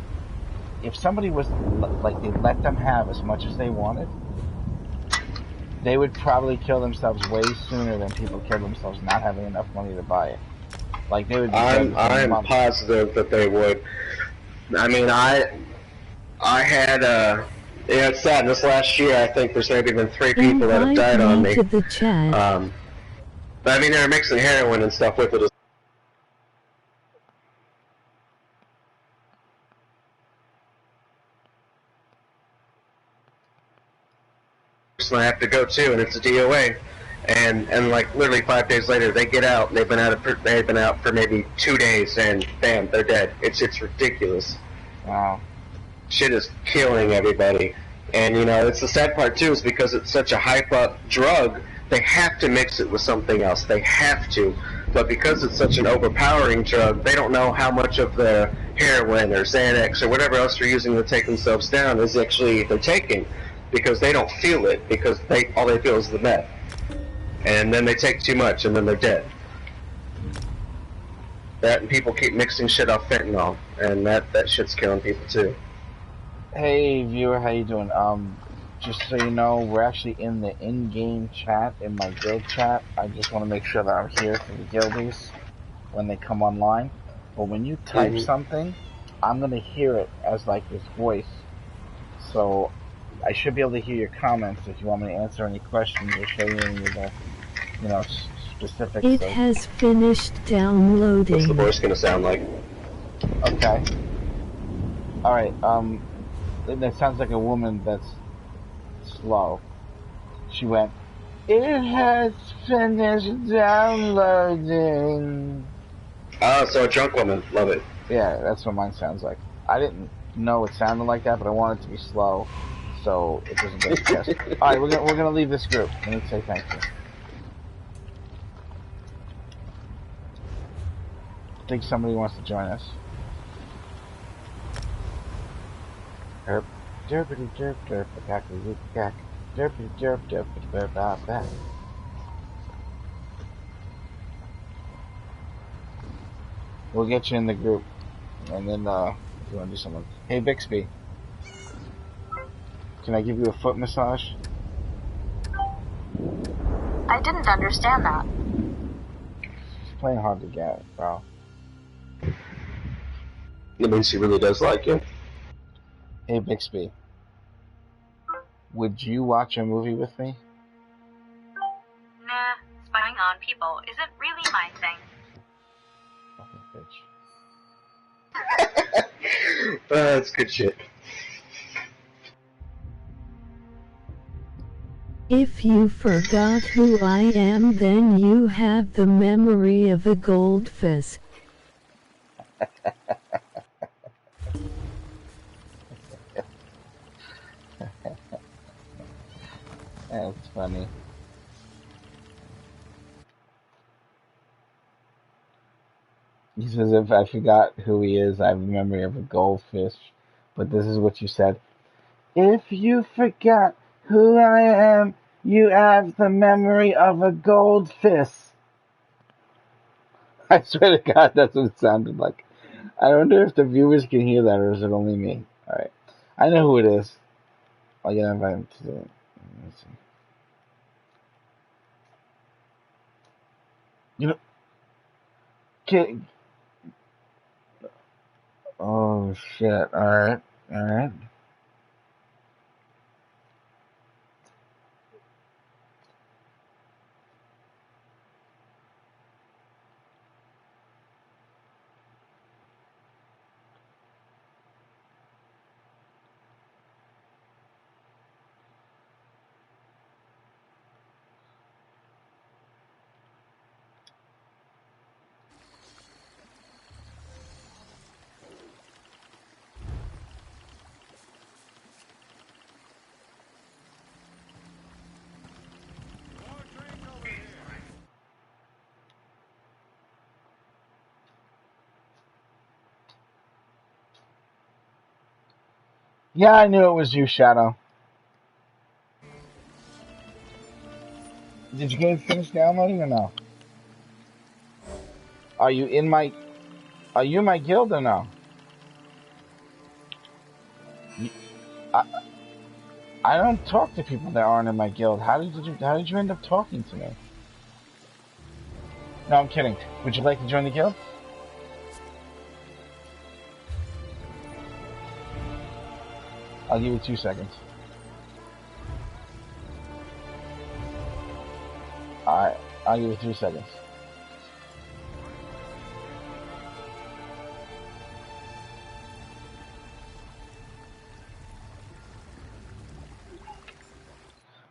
If somebody was, like, they let them have as much as they wanted, they would probably kill themselves way sooner than people kill themselves not having enough money to buy it. Like, they would be I'm positive that they would. I mean, I had, yeah, it's sad. This last year, I think there's maybe been 3 people that have died on me. The chat. But I mean, they were mixing heroin and stuff with it. weeks and I have to go too, and it's a DOA. And like literally 5 days later, they get out. And they've been out for maybe 2 days, and bam, they're dead. It's ridiculous. Wow. Shit is killing everybody. And it's the sad part too, is because it's such a hype up drug, they have to mix it with something else. They have to. But because it's such an overpowering drug, they don't know how much of the heroin or Xanax or whatever else they're using to take themselves down is actually they're taking, because they don't feel it, because all they feel is the meth. And then they take too much, and then they're dead. That, and people keep mixing shit off fentanyl, and that shit's killing people too. Hey viewer, how you doing? Just so you know, we're actually in the in-game chat, in my guild chat. I just want to make sure that I'm here for the guildies when they come online. But when you type something, I'm gonna hear it as like this voice. So I should be able to hear your comments if you want me to answer any questions or show you any of the, specifics. It has finished downloading. What's the voice gonna sound like? Okay. Alright, that sounds like a woman that's slow. She went, "It has finished downloading." Oh, so a drunk woman. Love it. Yeah, that's what mine sounds like. I didn't know it sounded like that, but I want it to be slow, so it doesn't get stressed. Alright, we're gonna leave this group. Let me say thank you. I think somebody wants to join us. Herp. Derpity derp derp packity whoop cack. Derpity derp derp derp back. We'll get you in the group, and then if you want to do something. Hey Bixby, can I give you a foot massage? I didn't understand that. It's playing hard to get, bro. It means she really does like you. Hey Bixby, would you watch a movie with me? Nah, spying on people isn't really my thing. Fucking bitch. That's good shit. If you forgot who I am, then you have the memory of a goldfish. That's funny. He says, if I forgot who he is, I have the memory of a goldfish. But this is what you said. If you forgot who I am, you have the memory of a goldfish. I swear to God, that's what it sounded like. I wonder if the viewers can hear that, or is it only me? Alright. I know who it is. I'll get invited to it. Let's see. Oh shit, alright. Yeah, I knew it was you, Shadow. Did your game finish downloading or no? Are you in my guild or no? I don't talk to people that aren't in my guild. How did you end up talking to me? No, I'm kidding. Would you like to join the guild? I'll give you 2 seconds. Alright, I'll give you 2 seconds.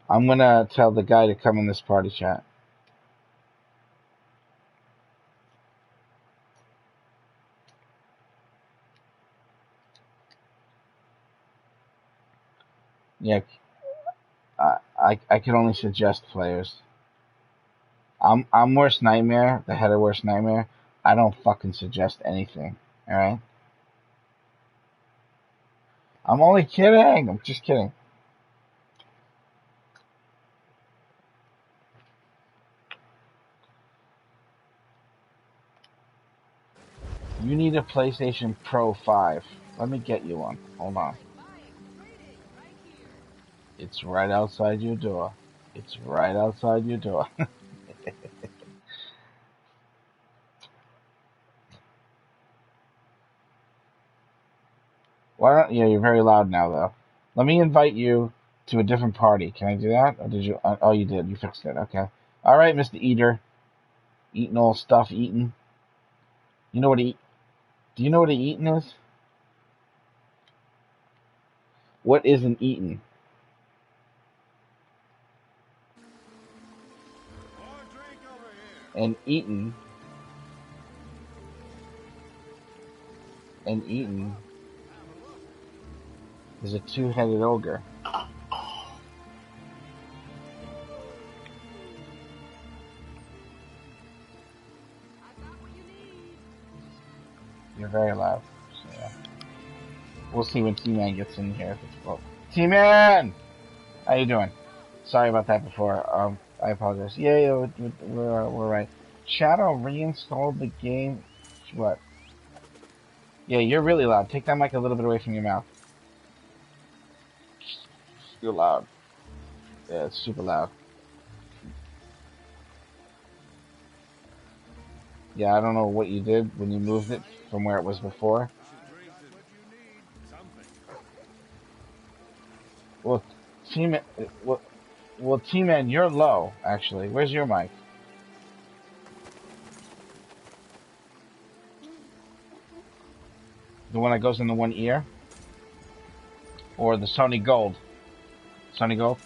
I'm gonna tell the guy to come in this party chat. Yeah, I can only suggest players. I'm Worst Nightmare, the head of Worst Nightmare. I don't fucking suggest anything. All right. I'm only kidding. I'm just kidding. You need a PlayStation Pro 5. Let me get you one. Hold on. It's right outside your door. It's right outside your door. Why don't? Yeah, you're very loud now, though. Let me invite you to a different party. Can I do that? Or did you? Oh, you did. You fixed it. Okay. All right, Mr. Eater. Eating all stuff. Eating. You know what eat? Do you know what a eating is? What is an eating? And eaten. And eaten is a two-headed ogre. You're very loud. So, yeah. We'll see when T-Man gets in here if it's close. T-Man! How you doing? Sorry about that before. I apologize. Yeah, we're right. Shadow reinstalled the game. What? Yeah, you're really loud. Take that mic a little bit away from your mouth. You're loud. Yeah, it's super loud. Yeah, I don't know what you did when you moved it from where it was before. Well, T-Man, T-Man, you're low, actually. Where's your mic? The one that goes in the one ear? Or the Sony Gold? Sony Gold?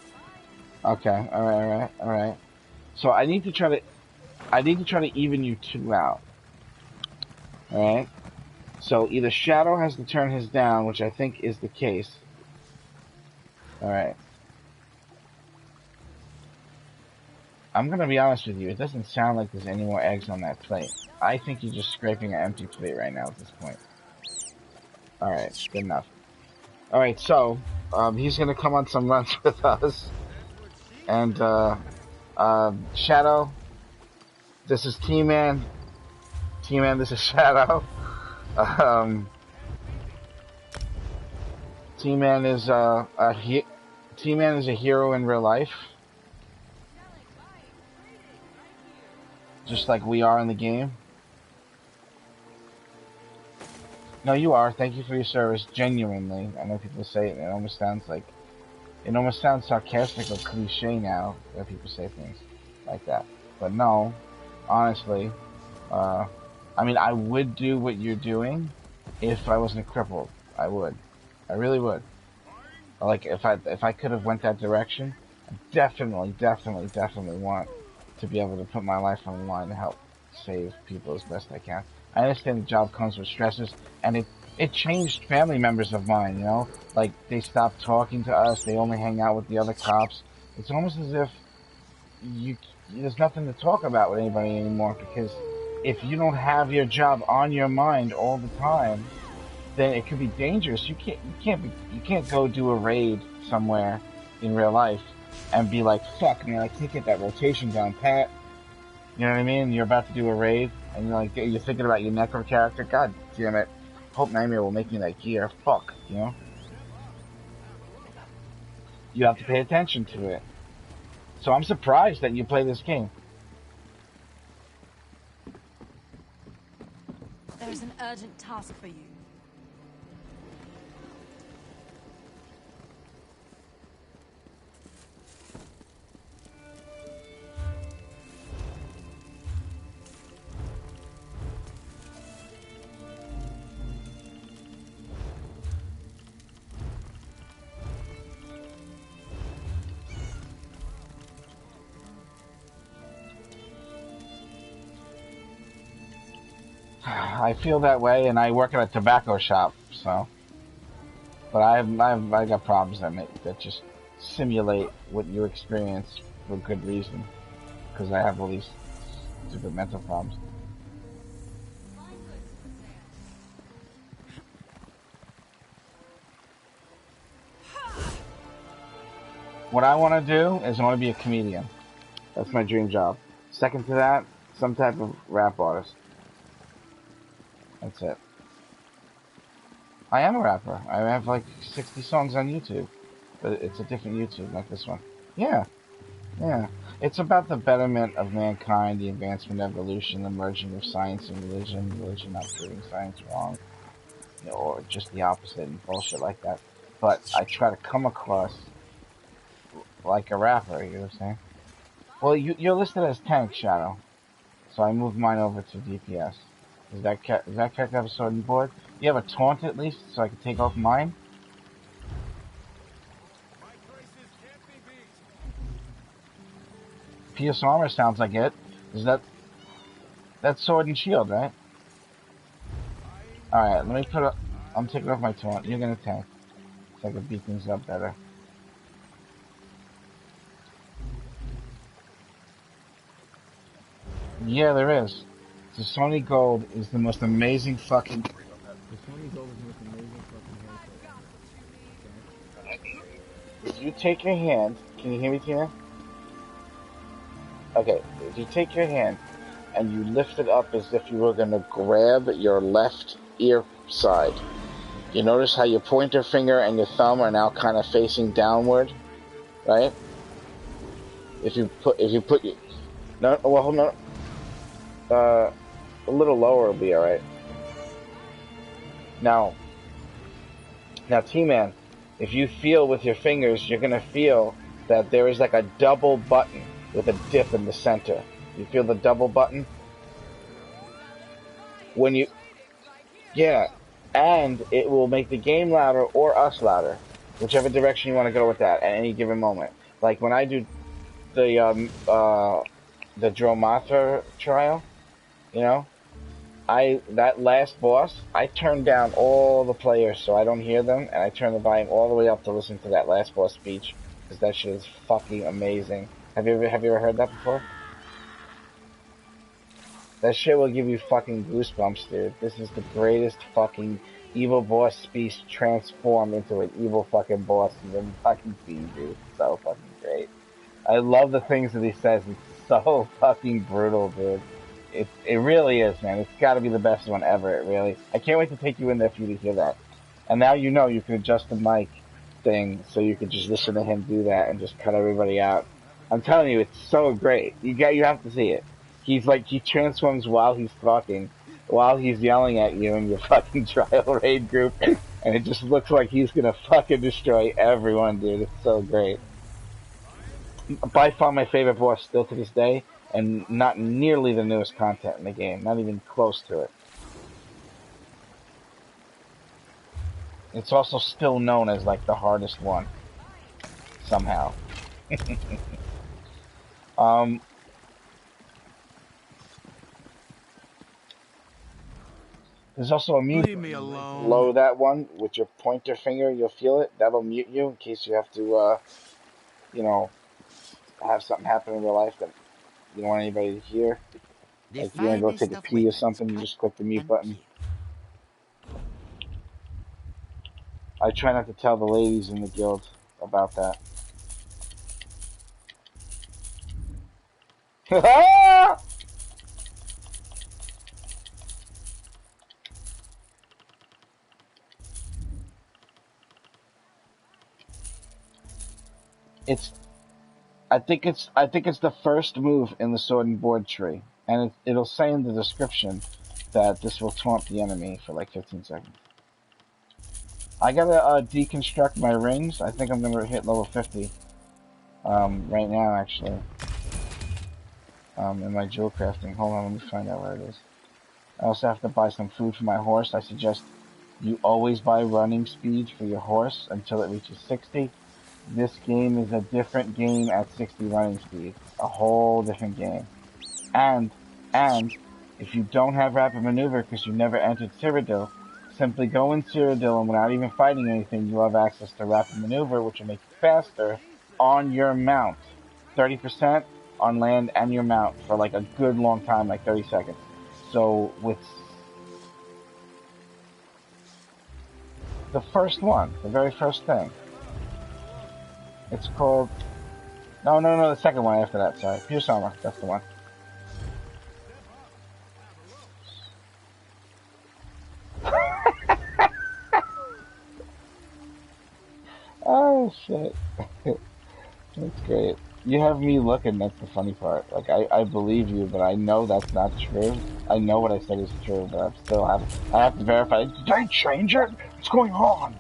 Okay, alright. So I need to try to even you two out. Alright? So either Shadow has to turn his down, which I think is the case. Alright. I'm gonna be honest with you, it doesn't sound like there's any more eggs on that plate. I think you're just scraping an empty plate right now at this point. Alright, good enough. Alright, so, he's gonna come on some runs with us. And, Shadow, this is T-Man. T-Man, this is Shadow. T-Man is, T-Man is a hero in real life. Just like we are in the game. No, you are. Thank you for your service. Genuinely. I know people say it, and it almost sounds sarcastic or cliche now that people say things like that. But no, honestly, I mean, I would do what you're doing if I wasn't crippled. I would. I really would. Like, if I could have went that direction, I definitely want to be able to put my life on the line to help save people as best I can. I understand the job comes with stresses, and it changed family members of mine, you know? Like, they stopped talking to us, they only hang out with the other cops. It's almost as if there's nothing to talk about with anybody anymore, because if you don't have your job on your mind all the time, then it could be dangerous. You can't go do a raid somewhere in real life and be like, fuck, man, I can't get that rotation down pat. You know what I mean? You're about to do a raid, and you're thinking about your Necro character. God damn it. Hope Nightmare will make me that gear. Fuck, you know? You have to pay attention to it. So I'm surprised that you play this game. There's an urgent task for you. I feel that way, and I work at a tobacco shop, so. But I got problems that just simulate what you experience for good reason, because I have all these stupid mental problems. What I want to do is I want to be a comedian. That's my dream job. Second to that, some type of rap artist. That's it. I am a rapper. I have like 60 songs on YouTube. But it's a different YouTube, like this one. Yeah. Yeah. It's about the betterment of mankind, the advancement of evolution, the merging of science and religion not proving science wrong, you know, or just the opposite and bullshit like that. But I try to come across like a rapper, you know what I'm saying? Well, you're listed as Tank Shadow, so I moved mine over to DPS. Is that correct? Have a sword and board? You have a taunt at least, so I can take off mine? Pierce armor sounds like it. Is that's sword and shield, right? Alright, let me I'm taking off my taunt. You're gonna tank. So I can beat things up better. Yeah, there is. The Sony Gold is the most amazing fucking... The Sony Gold is the most amazing fucking haircut. If you take your hand... Can you hear me, Tina? Okay, if you take your hand and you lift it up as if you were going to grab your left ear side, you notice how your pointer finger and your thumb are now kind of facing downward, right? If you put your... No, well, hold on. A little lower will be alright. Now, T-Man, if you feel with your fingers, you're gonna feel that there is like a double button with a dip in the center. You feel the double button? When you... Yeah. And it will make the game louder or us louder. Whichever direction you want to go with that at any given moment. Like when I do the Dromatra trial, you know, that last boss, I turn down all the players so I don't hear them, and I turn the volume all the way up to listen to that last boss speech, because that shit is fucking amazing. Have you ever heard that before? That shit will give you fucking goosebumps, dude. This is the greatest fucking evil boss speech transformed into an evil fucking boss you've ever fucking seen, dude. It's so fucking great. I love the things that he says. It's so fucking brutal, dude. It really is, man. It's gotta be the best one ever, it really. I can't wait to take you in there for you to hear that. And now you know you can adjust the mic thing so you can just listen to him do that and just cut everybody out. I'm telling you, it's so great. You have to see it. He's like, he transforms while he's talking, while he's yelling at you in your fucking trial raid group, and it just looks like he's gonna fucking destroy everyone, dude. It's so great. By far my favorite boss still to this day, and not nearly the newest content in the game, not even close to it. It's also still known as like the hardest one, somehow. There's also a mute. Leave me alone. Below that one, with your pointer finger, you'll feel it. That'll mute you in case you have to, you know, have something happen in your life that you don't want anybody to hear. Like if you want to go take a pee or something, you just click the mute button. I try not to tell the ladies in the guild about that. I think it's the first move in the sword and board tree, and it'll say in the description that this will taunt the enemy for like 15 seconds. I gotta deconstruct my rings. I think I'm gonna hit level 50 right now, actually. In my jewel crafting. Hold on, let me find out where it is. I also have to buy some food for my horse. I suggest you always buy running speed for your horse until it reaches 60. This game is a different game at 60 running speed. A whole different game. And If you don't have rapid maneuver because you never entered Cyrodiil, simply go in Cyrodiil and without even fighting anything, you'll have access to rapid maneuver, which will make you faster on your mount. 30% on land and your mount for like a good long time, like 30 seconds. So with the first one, the very first thing, it's called, no, the second one after that, sorry. Pierce Armor, that's the one. Oh shit. That's great. You have me looking, that's the funny part. Like, I believe you, but I know that's not true. I know what I said is true, but I have to verify. Did they change it? What's going on?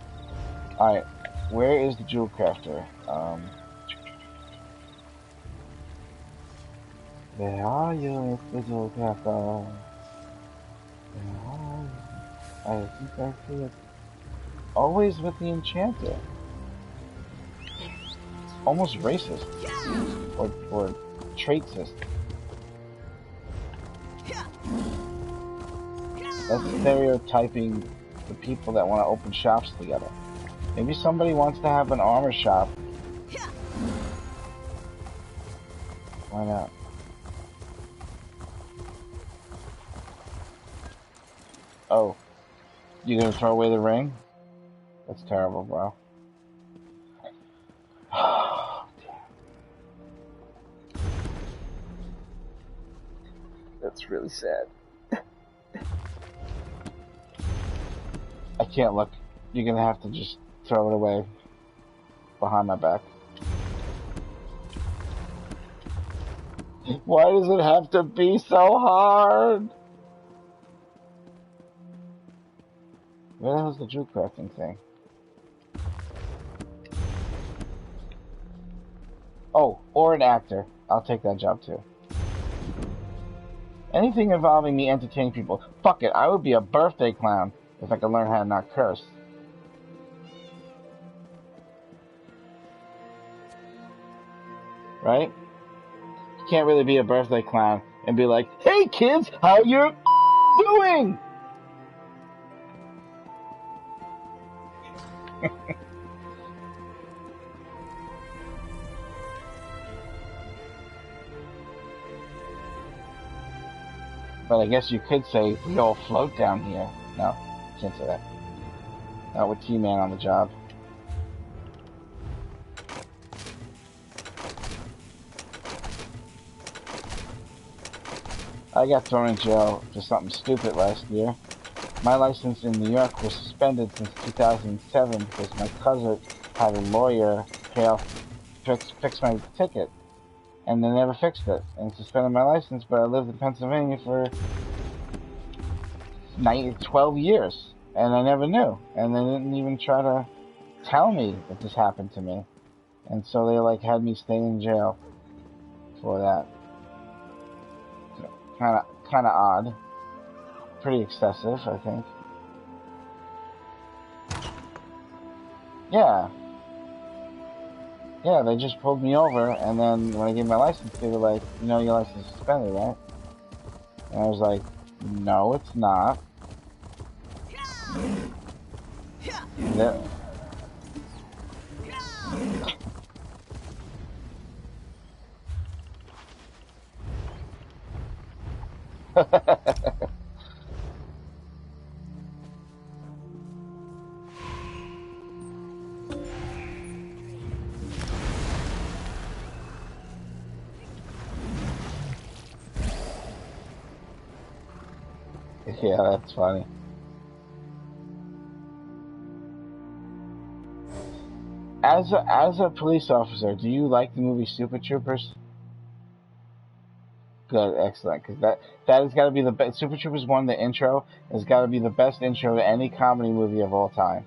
Alright, where is the jewel crafter? Where are you, the jewel crafter? Where are you? I think I see it. Always with the enchanter. Almost racist. Or traitist. That's stereotyping the people that want to open shops together. Maybe somebody wants to have an armor shop. Why not? Oh. You gonna throw away the ring? That's terrible, bro. That's really sad. I can't look. You're gonna have to just throw it away behind my back. Why does it have to be so hard? Where the hell's the jewel crafting thing? Oh, or an actor. I'll take that job too. Anything involving me entertaining people. Fuck it, I would be a birthday clown if I could learn how to not curse. Right? You can't really be a birthday clown and be like, hey kids, how you doing? But I guess you could say, we all float down here. No, can't say that. Not with T-Man on the job. I got thrown in jail for something stupid last year. My license in New York was suspended since 2007 because my cousin had a lawyer fix my ticket. And they never fixed it and suspended my license, but I lived in Pennsylvania for 12 years and I never knew, and they didn't even try to tell me that this happened to me, and so they like had me stay in jail for that. So, kind of odd, pretty excessive, I think. Yeah, they just pulled me over, and then when I gave my license, they were like, you know, your license is suspended, right? And I was like, no, it's not. Yeah. Yeah, that's funny. As a police officer, do you like the movie Super Troopers? Good, excellent, because that has got to be the best. Super Troopers 1, the intro, has got to be the best intro to any comedy movie of all time.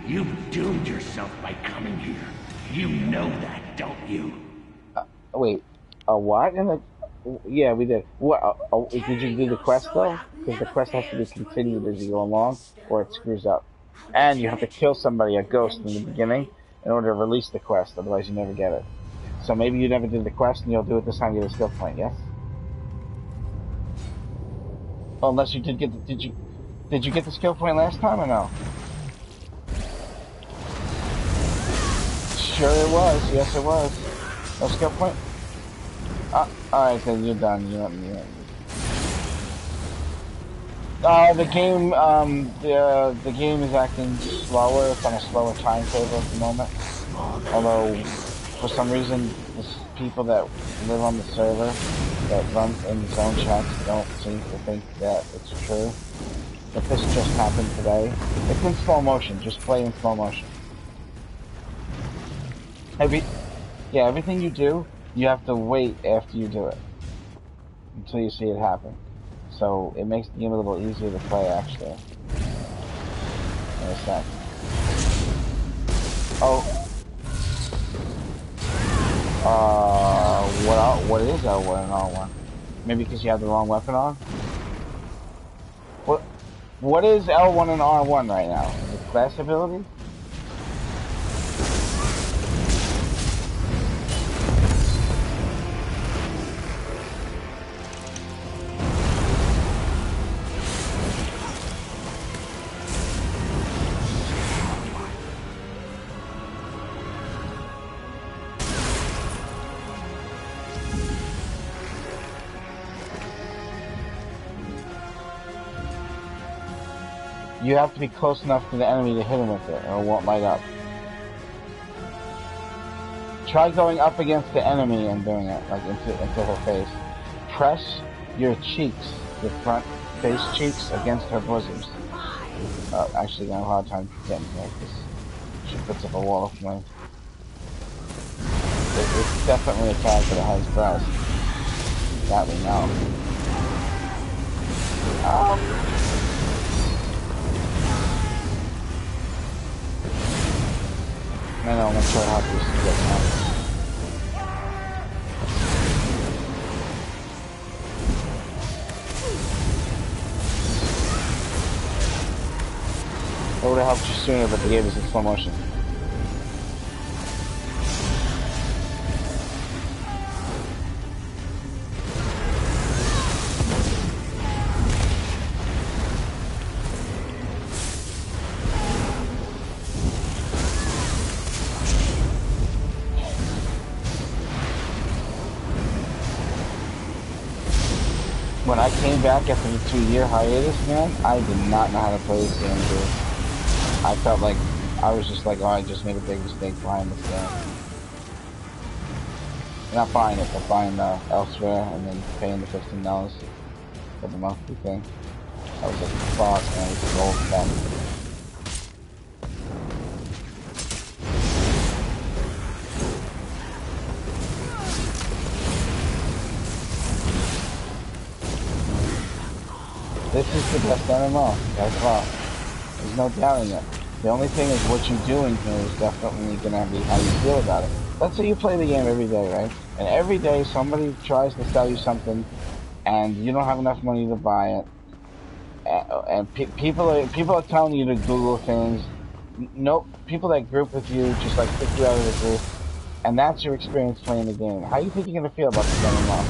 You doomed yourself by coming here. You know that, don't you? Wait, a what? In the Yeah, we did. What? Did you do the quest though? Because the quest has to be continued as you go along, or it screws up. And you have to kill somebody, a ghost, in the beginning, in order to release the quest. Otherwise, you never get it. So maybe you never did the quest, and you'll do it this time. Get a skill point. Yes. Oh, unless you did get. Did you get the skill point last time or no? Sure, it was. Yes, it was. No skill point. Alright, then you're done. You're the game, the game is acting slower. It's on a slower timetable at the moment. Although, for some reason, the people that live on the server that run in the zone chats don't seem to think that it's true. But this just happened today. It's in slow motion. Just play in slow motion. Everything you do, you have to wait after you do it until you see it happen. So it makes the game a little easier to play, actually. In a sec. What is L1 and R1? Maybe because you have the wrong weapon on? What is L1 and R1 right now? Is it class ability? You have to be close enough to the enemy to hit him with it, or it won't light up. Try going up against the enemy and doing it, like into her face. Press your cheeks, your front face cheeks, against her bosoms. Actually, I have a hard time getting to like this. She puts up a wall of flame. It's definitely a character that has breasts. That we know. I know, I'm not sure how to split now. It would have helped you sooner, but the game is in slow motion. When I came back after the 2-year hiatus, man, I did not know how to play this game, dude. I felt like, I was just like, oh, I just made a big mistake buying this game. Not buying it, but buying elsewhere and then paying the $15 for the monthly thing. I was like, fuck, man, this is old fun. This is the best MMO, by far. There's no doubting it. The only thing is what you do in here is definitely gonna be how you feel about it. Let's say you play the game every day, right? And every day somebody tries to sell you something and you don't have enough money to buy it. And people are telling you to Google things. Nope, people that group with you just like kick you out of the group. And that's your experience playing the game. How do you think you're gonna feel about this MMO?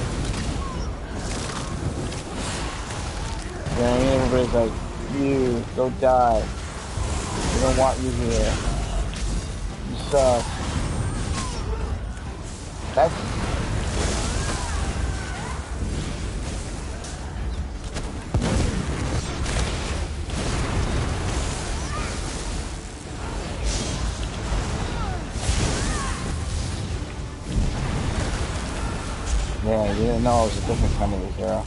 You know what I mean? Everybody's like, you, go die. We don't want you here. You suck. That's... Yeah, you didn't know I was a different kind of a hero.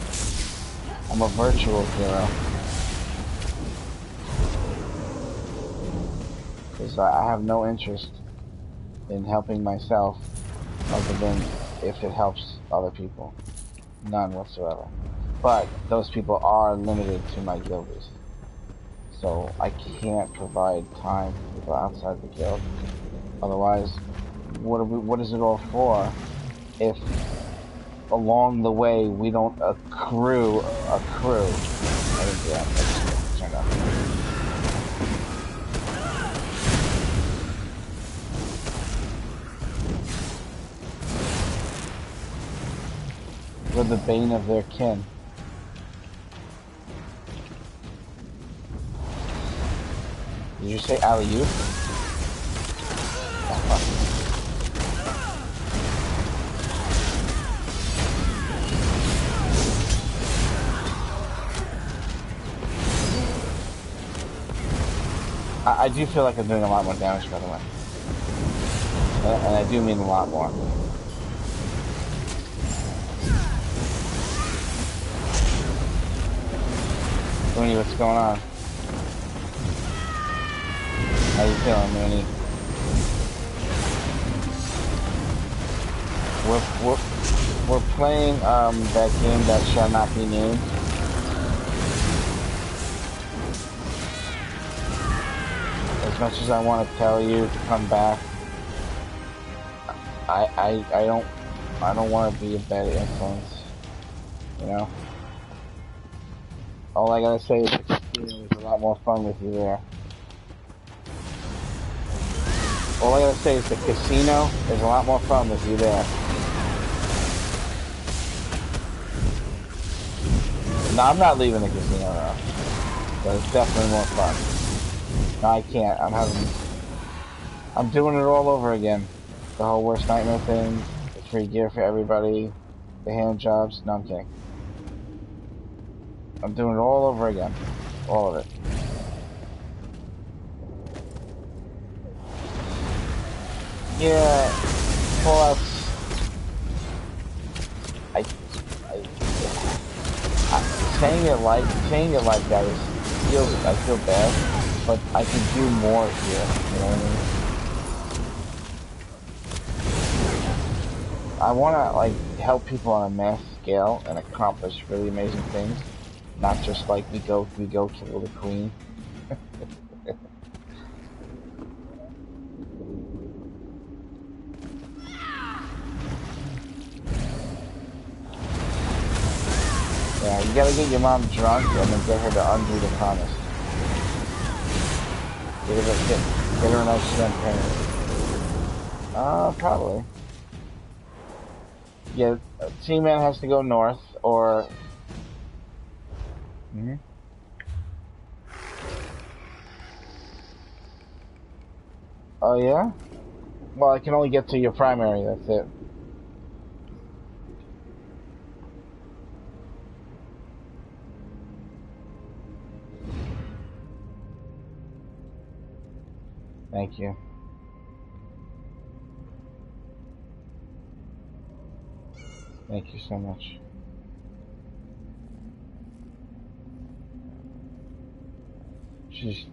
I'm a virtual hero. Because I have no interest in helping myself other than if it helps other people. None whatsoever. But those people are limited to my guildies. So I can't provide time for people outside the guild. Otherwise, what is it all for if along the way we don't accrue. I didn't do that. Turn off. We're the bane of their kin. Did you say alley-oop? I do feel like I'm doing a lot more damage, by the way. And I do mean a lot more. Mooney, what's going on? How you feeling, Mooney? We're playing that game that shall not be named. As much as I want to tell you to come back, I don't want to be a bad influence. You know. All I gotta say is the casino is a lot more fun with you there. All I gotta say is the casino is a lot more fun with you there. No, I'm not leaving the casino though. But it's definitely more fun. No, I can't. I'm doing it all over again. The whole worst nightmare thing, the free gear for everybody, the hand jobs. No, I'm kidding. I'm doing it all over again. All of it. Yeah, Fallout's... saying it like that is I feel bad, but I can do more here. You know what I mean? I want to like help people on a mass scale and accomplish really amazing things. Not just like we go kill the queen. Yeah, you gotta get your mom drunk and then get her to undo the promise. Get her a nice champagne. Probably. Yeah, T-Man has to go north or... Mm-hmm. Oh yeah? Well, I can only get to your primary, that's it. Thank you. Thank you so much. She's...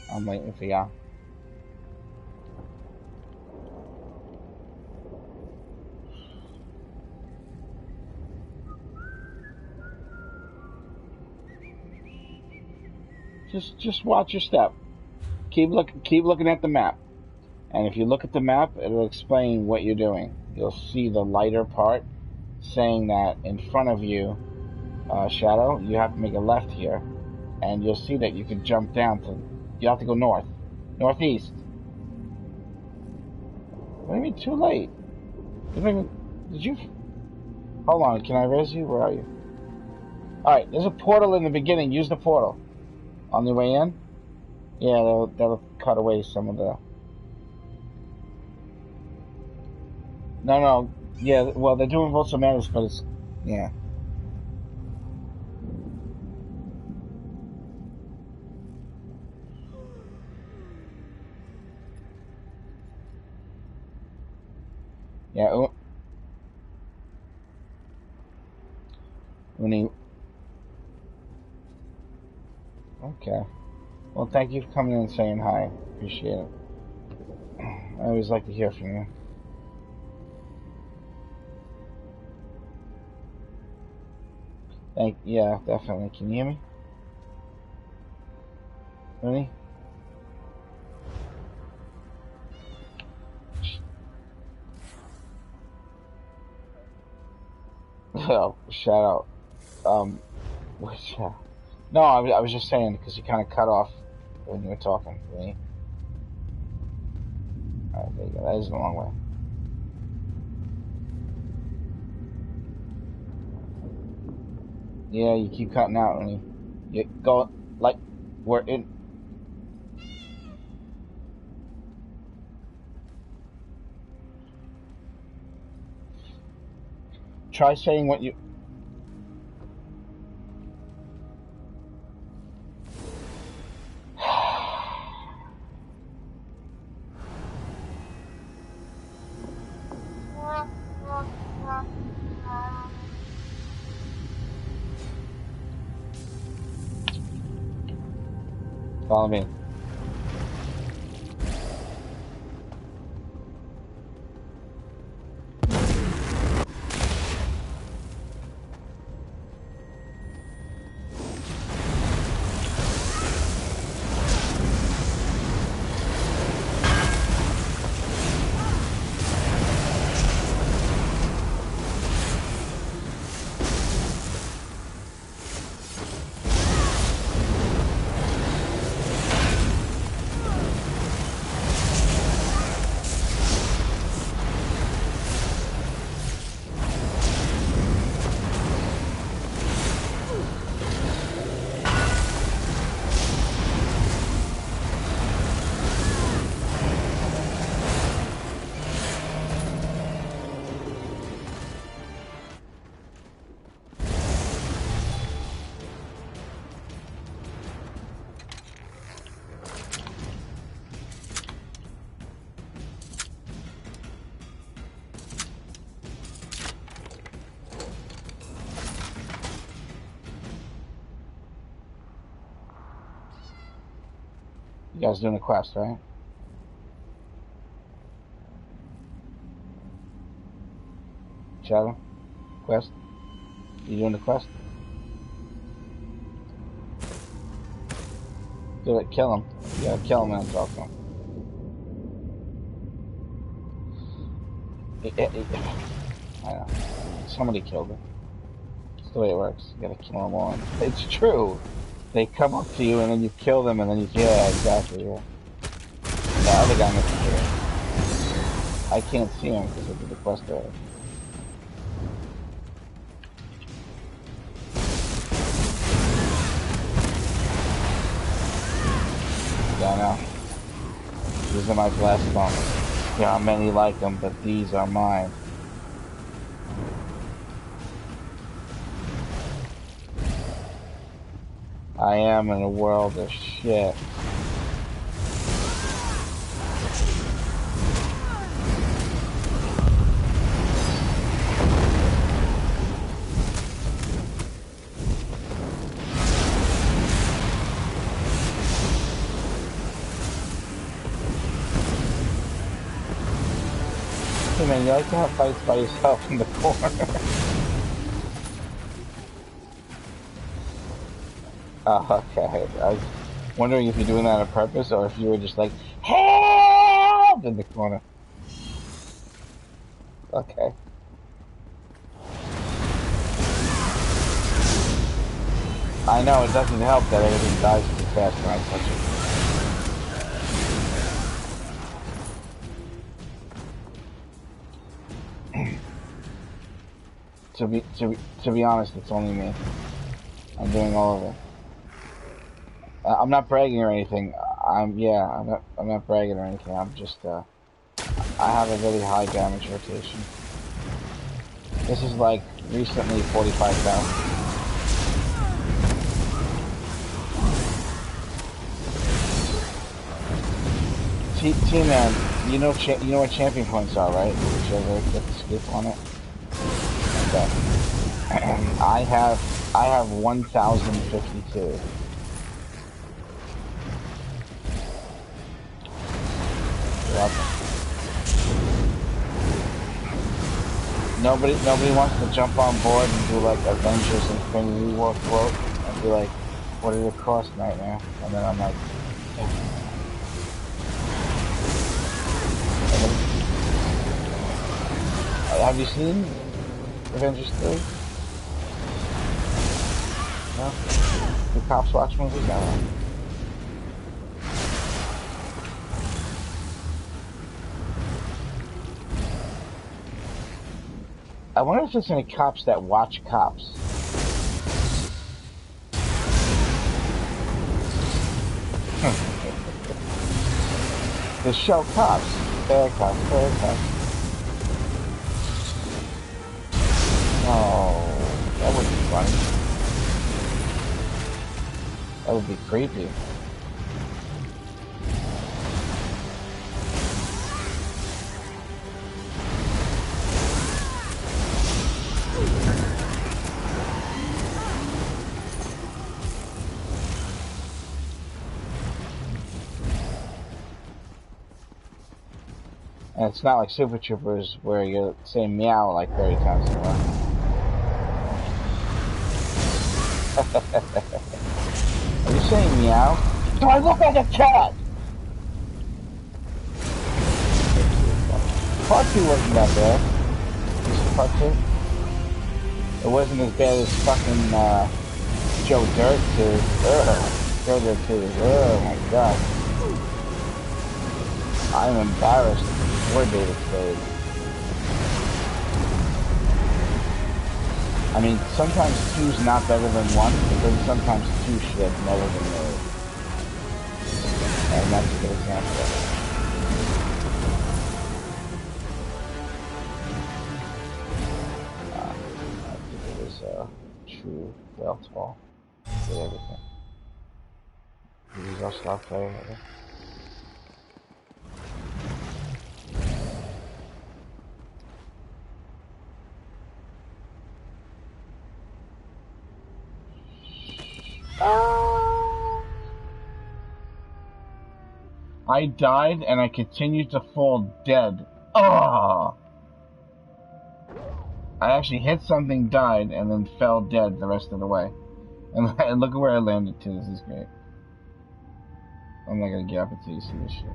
I'm waiting for y'all. Just watch your step. Keep looking at the map. And if you look at the map, it'll explain what you're doing. You'll see the lighter part saying that in front of you, Shadow, you have to make a left here. And you'll see that you can jump down to... You have to go north. Northeast. What do you mean too late? Did you... Hold on, can I raise you? Where are you? Alright, there's a portal in the beginning. Use the portal. On the way in? Yeah, that'll cut away some of the... No. Yeah, well, they're doing Votes of Madness, but it's... Yeah. Yeah, Uni... Okay. Okay. Well, thank you for coming in and saying hi. Appreciate it. I always like to hear from you. Yeah, definitely. Can you hear me? Really? Well, shout out. Which, no, I was just saying because you kind of cut off when you were talking. Really? Alright, there you go. That is the long way. Yeah, you keep cutting out when you go, like, we're in. Try saying what you. Follow me. You guys doing a quest, right? Shadow? Quest? You doing the quest? Do it, kill him. You gotta kill him and talk to him. I know. Somebody killed him. That's the way it works. You gotta kill them all. It's true. They come up to you and then you kill them and then you... Yeah, exactly, yeah. The other guy must be here. I can't see him because I did the quest earlier. Yeah, I know. These are my blast bombs. There are many like them, but these are mine. I am in a world of shit. Hey man, you like to have fights by yourself in the corner. Oh, okay. I was wondering if you're doing that on purpose or if you were just like, help in the corner. Okay. I know, it doesn't help that everything dies too fast when I touch it. To be honest, it's only me. I'm doing all of it. I'm not bragging or anything. I'm not bragging or anything. I'm just I have a really high damage rotation. This is like recently 45,000. T-Man, you know what champion points are, right? Should I very quick skip on it? Okay. I have 1,052. Nobody wants to jump on board and do like Avengers Infinity War quote and be like, what did it cost, Nightmare? And then I'm like, have you seen Avengers 3? No? The cops watch movies? No. I wonder if there's any cops that watch cops. The show Cops. Fair Cops, Fair Cops. Oh, that would be funny. That would be creepy. And it's not like Super Troopers where you're saying meow like 30 times in a row. Are you saying meow? Do I look like a cat? Part 2 wasn't that bad. Part 2? It wasn't as bad as fucking Joe Dirt 2. Joe Dirt 2. Oh my god. I'm embarrassed for David Spade. I mean, sometimes 2's not better than 1, but then sometimes 2 should have never been made. And that's a good example of it. I think it was true Weltall. Did everything. He's our star player, maybe. I died and I continued to fall dead. Ah! I actually hit something, died, and then fell dead the rest of the way. And look at where I landed too. This is great. I'm not gonna get up until you see this shit.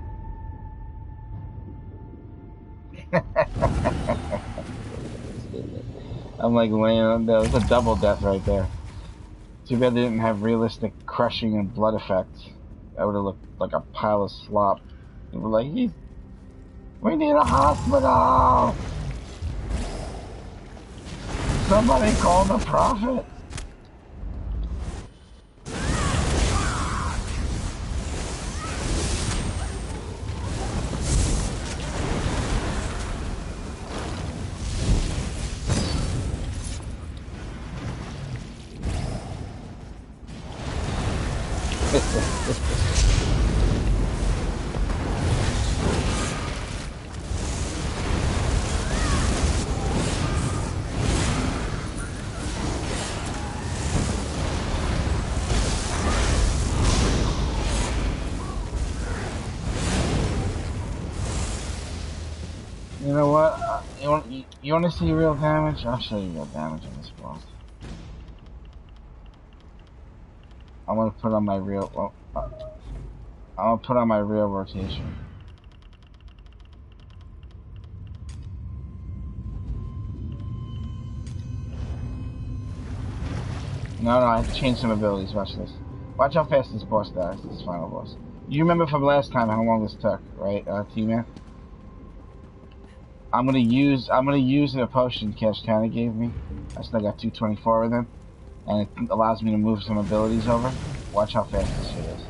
I'm like laying on there. It's a double death right there. Too bad they didn't have realistic crushing and blood effects. That would have looked like a pile of slop. They were like, we need a hospital! Somebody call the prophet! You know what? You want to see real damage? I'll show you real damage on this boss. I'm gonna put on my real. I'm gonna put on my real rotation. No, I have to change some abilities. Watch this. Watch how fast this boss dies. This final boss. You remember from last time how long this took, right, T-Man? I'm gonna use the potion Cashtana gave me. I still got 224 of them, and it allows me to move some abilities over. Watch how fast this shit is.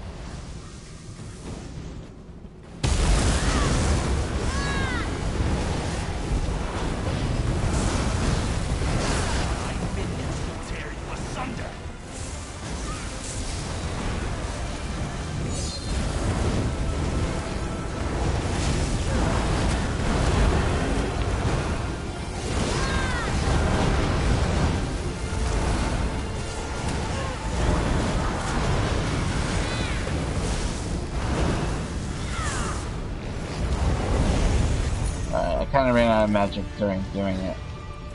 out of magic during doing it.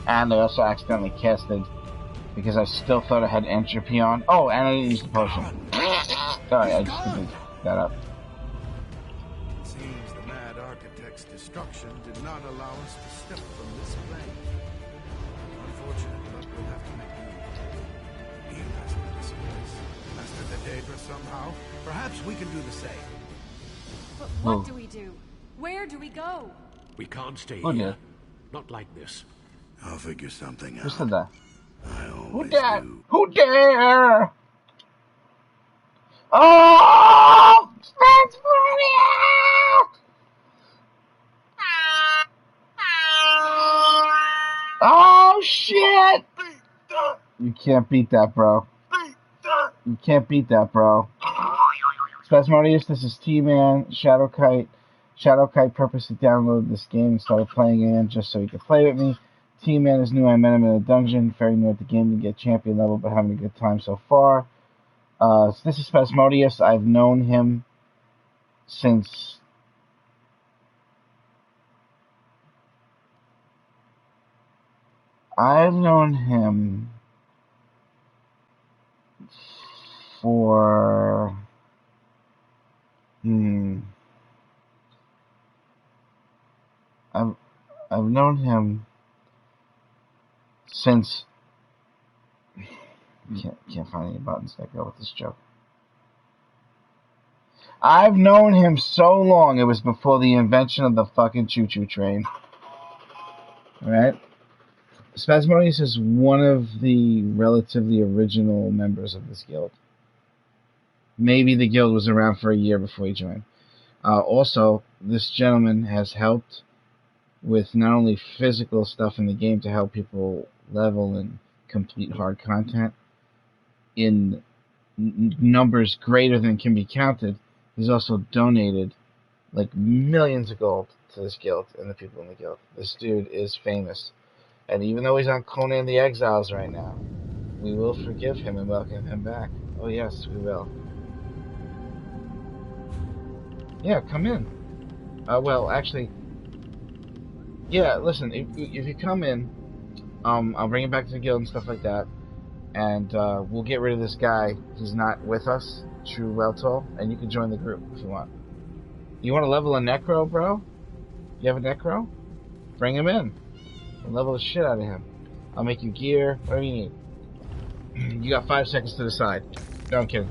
And I also accidentally casted because I still thought I had entropy on. Oh, and I didn't use the potion. Sorry, I just didn't that up. It seems the Mad Architect's destruction did not allow us to step from this plane. Unfortunate, but we'll have to make do. He mastered this place. Mastered the Daedra somehow. Perhaps we can do the same. But what do we do? Where do we go? We can't stay Oh, here. yeah. Not like this. I'll figure something Who out. said that? I Who always dare? do. Who dare? Oh! That's funny! Oh, shit! You can't beat that, bro. You can't beat that, bro. Spasmodius, this is T-Man, Shadow Kite. Shadow Kite purposely downloaded this game and started playing it just so he could play with me. T-Man is new. I met him in a dungeon. Very new at the game. Didn't get champion level, but having a good time so far. So this is Spasmodius. I've known him since... I've known him for... I've known him since... Can't find any buttons that go with this joke. I've known him so long, it was before the invention of the fucking choo-choo train. Alright? Spasmodius is one of the relatively original members of this guild. Maybe the guild was around for a year before he joined. Also, this gentleman has helped with not only physical stuff in the game to help people level and complete hard content in numbers greater than can be counted. He's also donated like millions of gold to this guild and the people in the guild. This dude is famous. And even though he's on Conan the Exiles right now, we will forgive him and welcome him back. Oh yes, we will. Yeah, come in. Well, actually, yeah, listen, if you come in, I'll bring him back to the guild and stuff like that, and we'll get rid of this guy who's not with us, True Weltol, and you can join the group if you want. You want to level a Necro, bro? You have a Necro? Bring him in. We'll level the shit out of him. I'll make you gear, whatever you need. You got 5 seconds to decide. No, I'm kidding.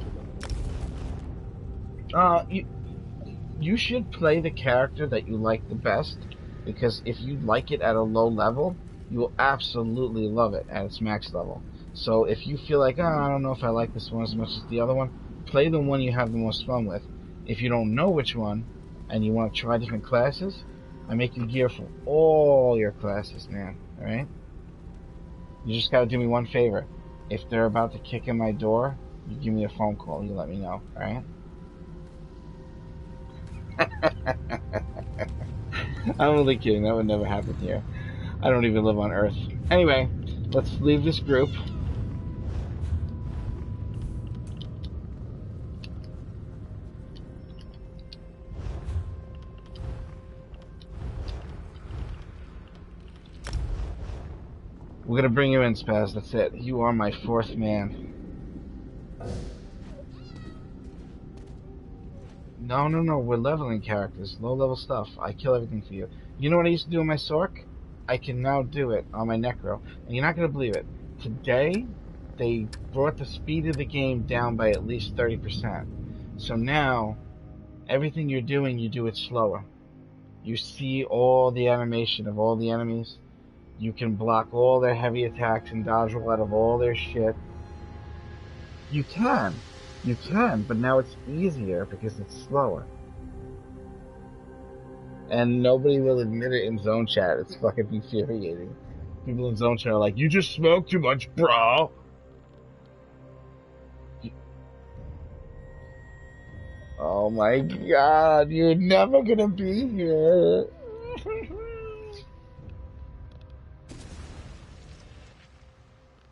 You should play the character that you like the best, because if you like it at a low level, you will absolutely love it at its max level. So if you feel like, I don't know if I like this one as much as the other one, play the one you have the most fun with. If you don't know which one, and you want to try different classes, I make you gear for all your classes, man, alright? You just gotta do me one favor. If they're about to kick in my door, you give me a phone call, you let me know, alright? I'm only kidding, that would never happen here. I don't even live on Earth. Anyway, let's leave this group. We're gonna bring you in, Spaz, that's it. You are my 4th man. No, we're leveling characters, low level stuff. I kill everything for you. You know what I used to do on my Sork? I can now do it on my Necro. And you're not gonna believe it. Today, they brought the speed of the game down by at least 30%. So now, everything you're doing, you do it slower. You see all the animation of all the enemies. You can block all their heavy attacks and dodge roll out of all their shit. You can, but now it's easier because it's slower. And nobody will admit it in zone chat. It's fucking infuriating. People in zone chat are like, you just smoke too much, bro. Oh my god, you're never gonna be here.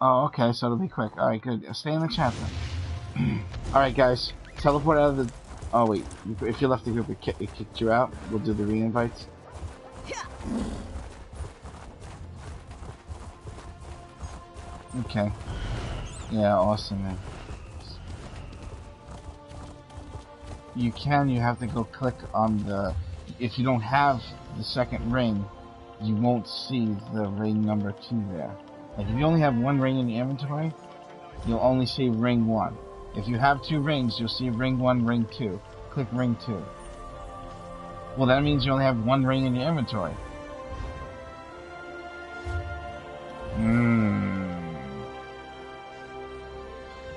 Oh, okay, so it'll be quick. Alright, good. Stay in the chat then. Alright, guys. Teleport out of the... Oh, wait. If you left the group, it kicked you out. We'll do the re-invites. Okay. Yeah, awesome, man. You have to go click on the... If you don't have the second ring, you won't see the ring number 2 there. Like, if you only have 1 ring in your inventory, you'll only see ring 1. If you have 2 rings, you'll see ring 1, ring 2. Click ring 2. Well, that means you only have 1 ring in your inventory.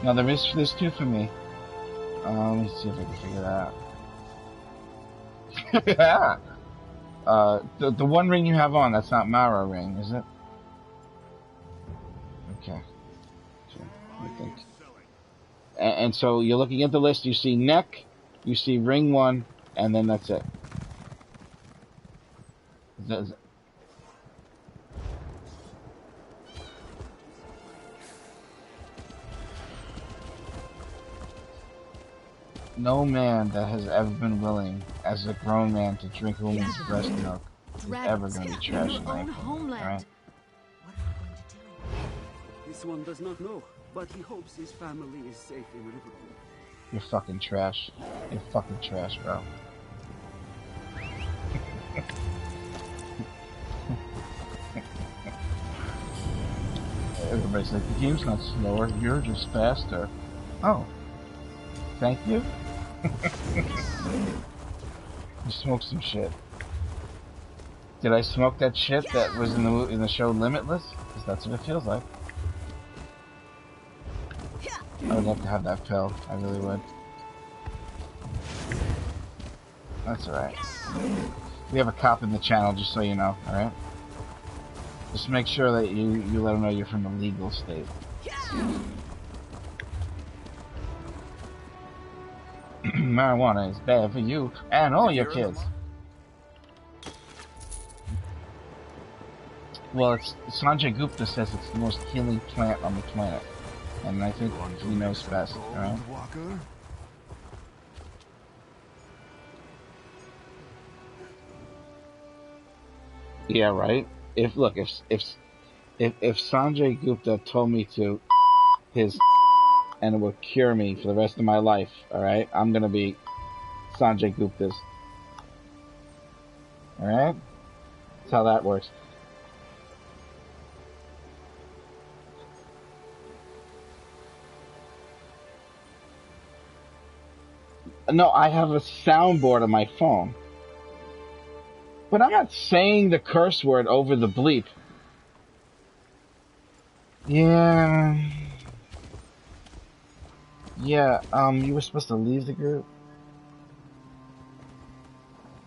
Now, there's 2 for me. Let me see if I can figure that out. The 1 ring you have on, that's not Mara ring, is it? Okay. I think. And so you're looking at the list, you see neck, you see ring 1, and then that's it. No man that has ever been willing, as a grown man, to drink a woman's breast milk is ever going to be trash in life. Alright? This one does not know, but he hopes his family is safe in Liverpool. You're fucking trash. You're fucking trash, bro. Everybody's like, the game's not slower, you're just faster. Oh. Thank you? You smoked some shit. Did I smoke that shit that was in the show Limitless? Because that's what it feels like. I would love to have that pill. I really would. That's alright. We have a cop in the channel, just so you know, alright? Just make sure that you let them know you're from a legal state. Marijuana is bad for you and all your kids. Well, Sanjay Gupta says it's the most healing plant on the planet. And I think he knows best, alright? Yeah, right? If Sanjay Gupta told me to his and it will cure me for the rest of my life, alright? I'm gonna be Sanjay Gupta's. Alright? That's how that works. No, I have a soundboard on my phone. But I'm not saying the curse word over the bleep. Yeah. Yeah, you were supposed to leave the group.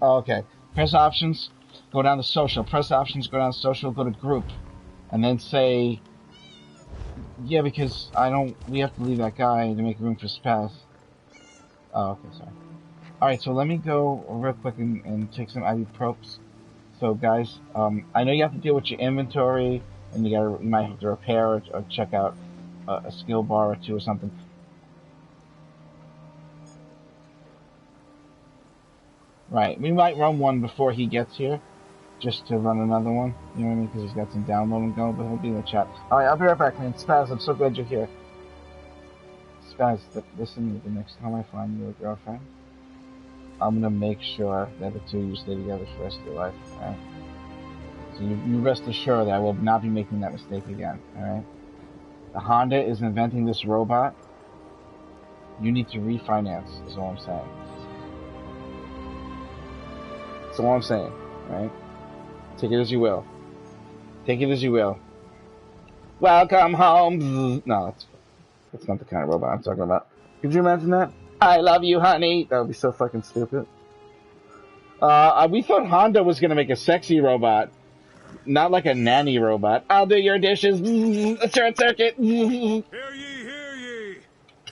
Oh, okay. Press options, go down to social. Press options, go down to social, go to group. And then say, yeah, because we have to leave that guy to make room for Spaz. Oh, okay, sorry. Alright, so let me go real quick and take some ibuprofes. So, guys, I know you have to deal with your inventory, and you might have to repair or check out a skill bar or 2 or something. Right, we might run one before he gets here, just to run another one, you know what I mean, because he's got some downloading going, but he'll be in the chat. Alright, I'll be right back, man. Spaz, I'm so glad you're here. Spaz, listen, the next time I find you a girlfriend, I'm gonna make sure that the 2 of you stay together for the rest of your life, alright? So you rest assured that I will not be making that mistake again, alright? The Honda is inventing this robot. You need to refinance, is all I'm saying. That's all I'm saying, right? Take it as you will. Take it as you will. Welcome home. No, that's not the kind of robot I'm talking about. Could you imagine that? I love you, honey. That would be so fucking stupid. We thought Honda was gonna make a sexy robot, not like a nanny robot. I'll do your dishes. Short circuit. Hear ye!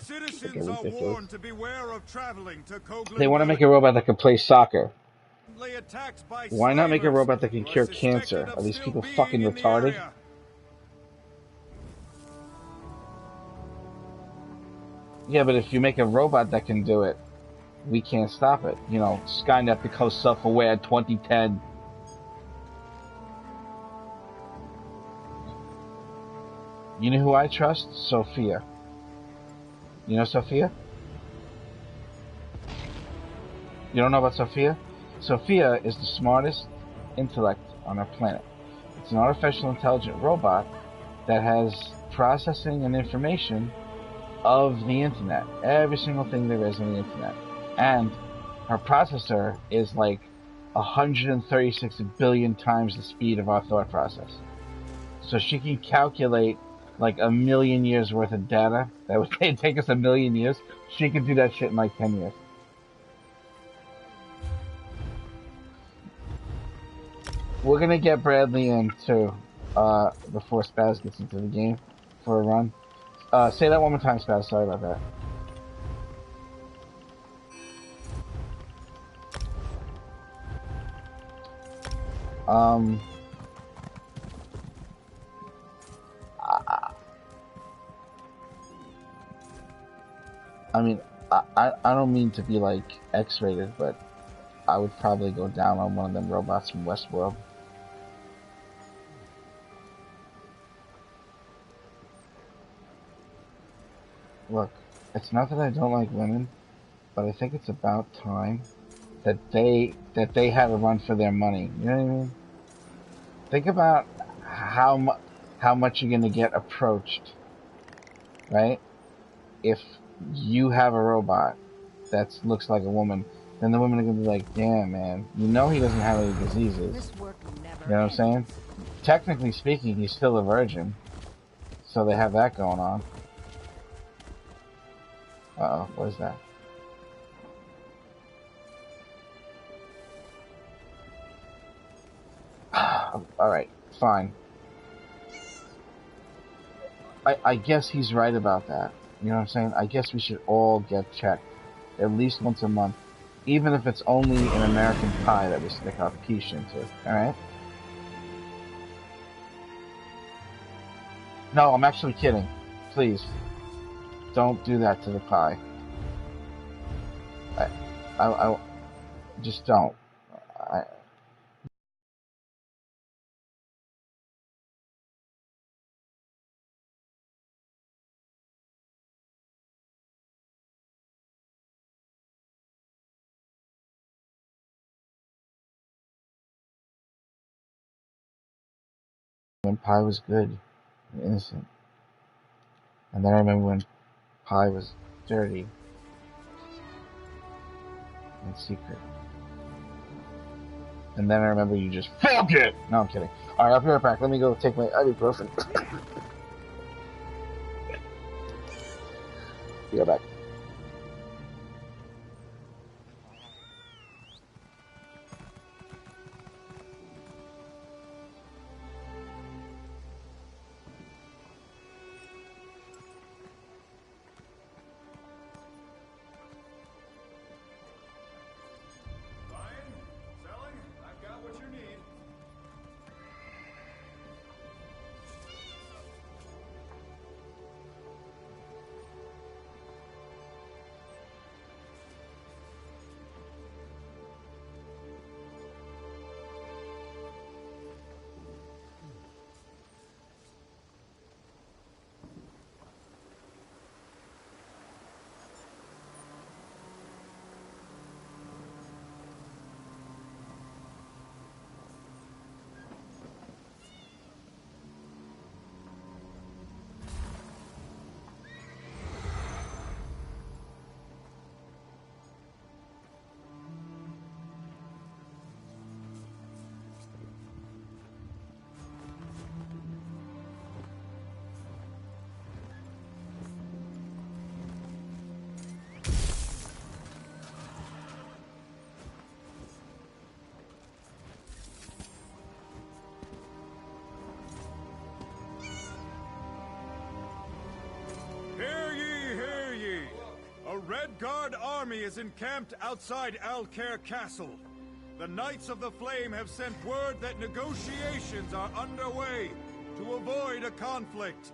Citizens are warned to beware of traveling to Coghlan. They want to make a robot that can play soccer. Why not make a robot that can cure cancer? Are these people fucking retarded? Yeah, but if you make a robot that can do it, we can't stop it. You know, Skynet becomes self-aware 2010. You know who I trust? Sophia. You know Sophia? You don't know about Sophia? Sophia is the smartest intellect on our planet. It's an artificial intelligent robot that has processing and information of the internet. Every single thing there is on the internet. And her processor is like 136 billion times the speed of our thought process. So she can calculate like 1 million years worth of data that would take us 1 million years. She can do that shit in like 10 years. We're gonna get Bradley in too, before Spaz gets into the game for a run. Say that one more time, Spaz. Sorry about that. I mean, I don't mean to be like X-rated, but I would probably go down on one of them robots from Westworld. Look, it's not that I don't like women, but I think it's about time that they had a run for their money. You know what I mean? Think about how much you're gonna get approached, right? If you have a robot that looks like a woman, then the women are gonna be like, "Damn, man, you know he doesn't have any diseases." You know what I'm saying? Technically speaking, he's still a virgin, so they have that going on. Uh-oh, what is that? Alright, fine. I guess he's right about that. You know what I'm saying? I guess we should all get checked at least once a month. Even if it's only an American Pie that we stick our quiche into. Alright? No, I'm actually kidding. Please. Don't do that to the pie. I just don't. When pie was good and innocent. And then I remember when pie was dirty and secret. And then I remember you just fuck it! No, I'm kidding. Alright, I'll be right back. Let me go take my ibuprofen. Be right back. Red Guard army is encamped outside Alcaire Castle. The Knights of the Flame have sent word that negotiations are underway to avoid a conflict.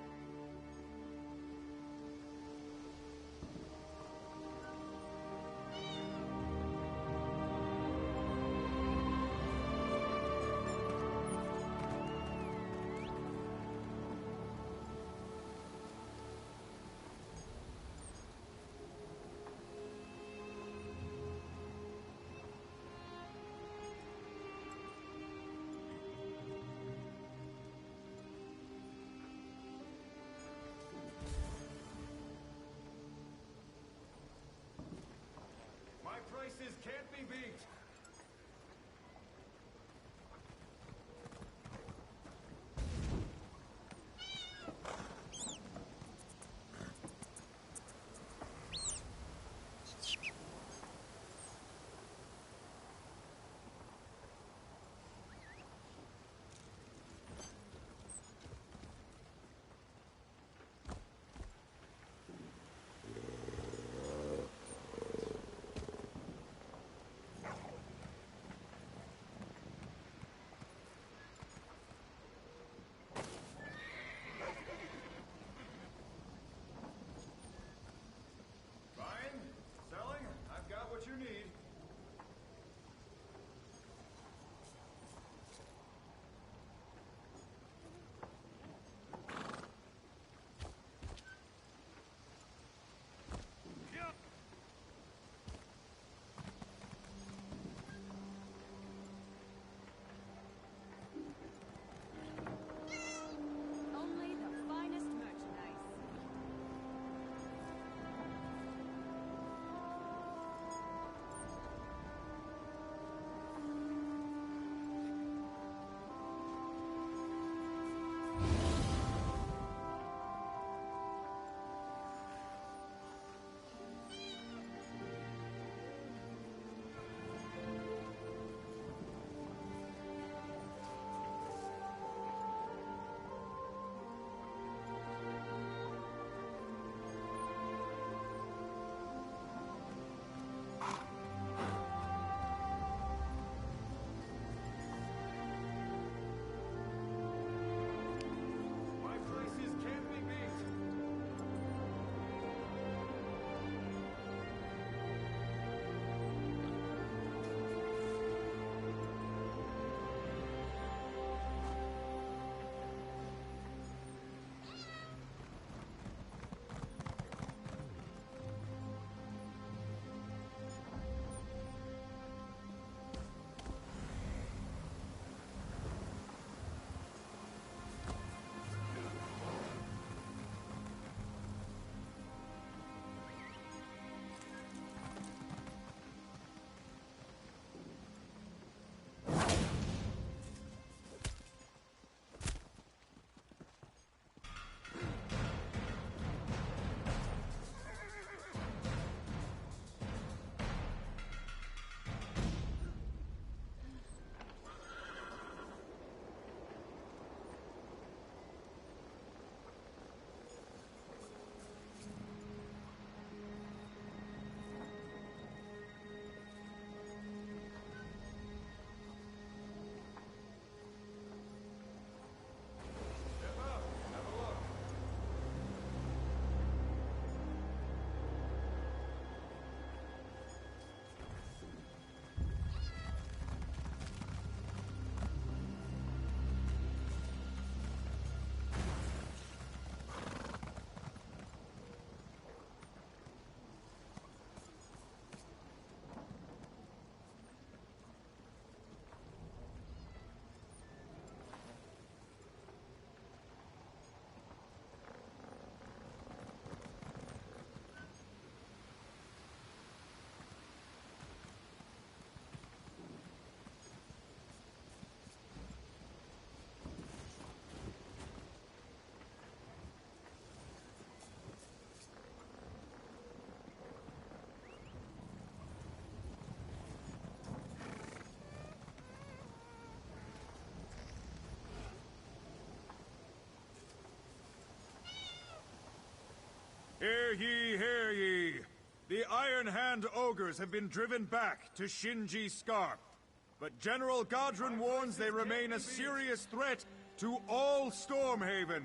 can't be beat. What you need. Only the finest merchandise. Hear ye, hear ye! The Iron Hand ogres have been driven back to Shinji Scarp. But General Godron warns they remain a serious threat to all Stormhaven.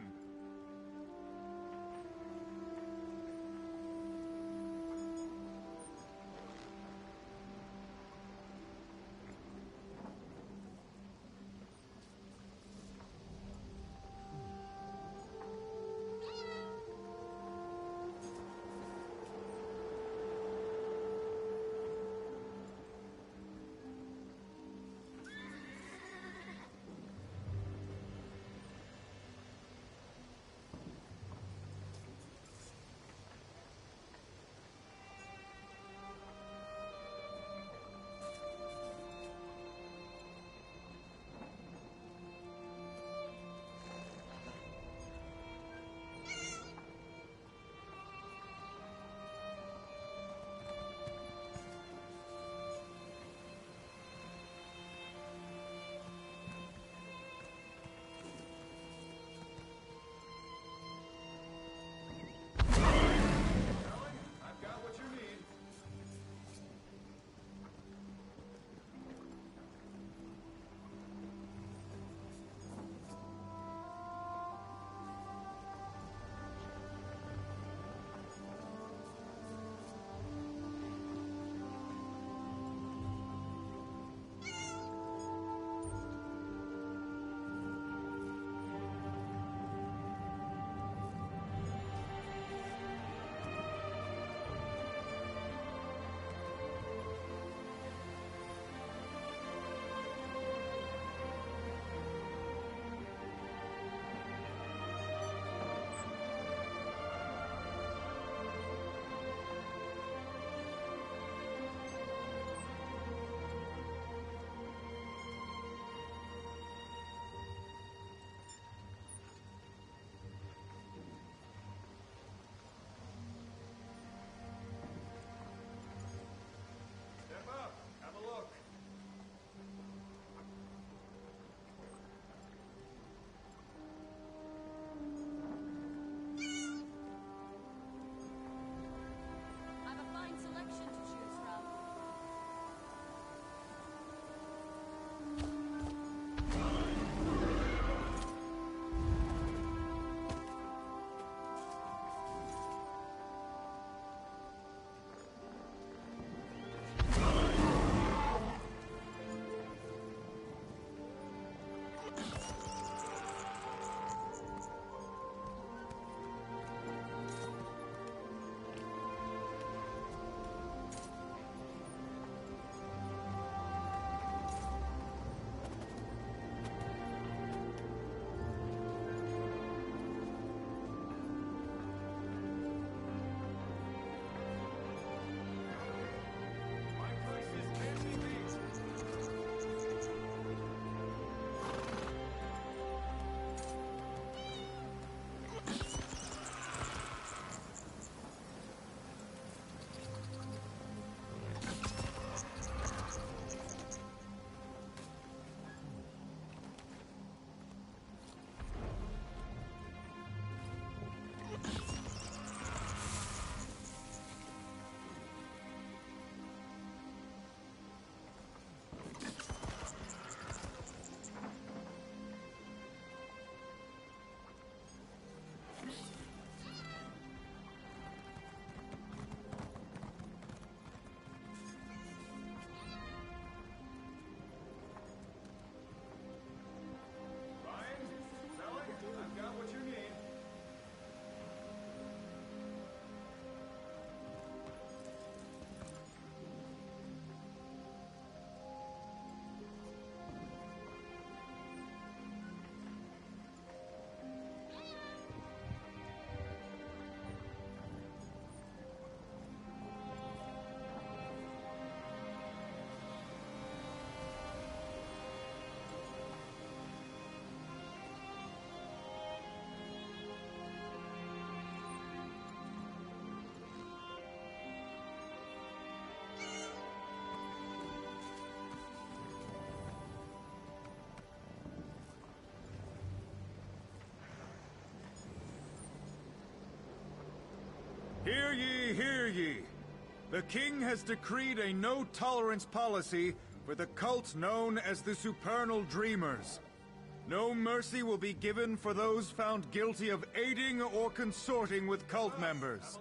Hear ye, hear ye. The king has decreed a no-tolerance policy for the cult known as the Supernal Dreamers. No mercy will be given for those found guilty of aiding or consorting with cult members.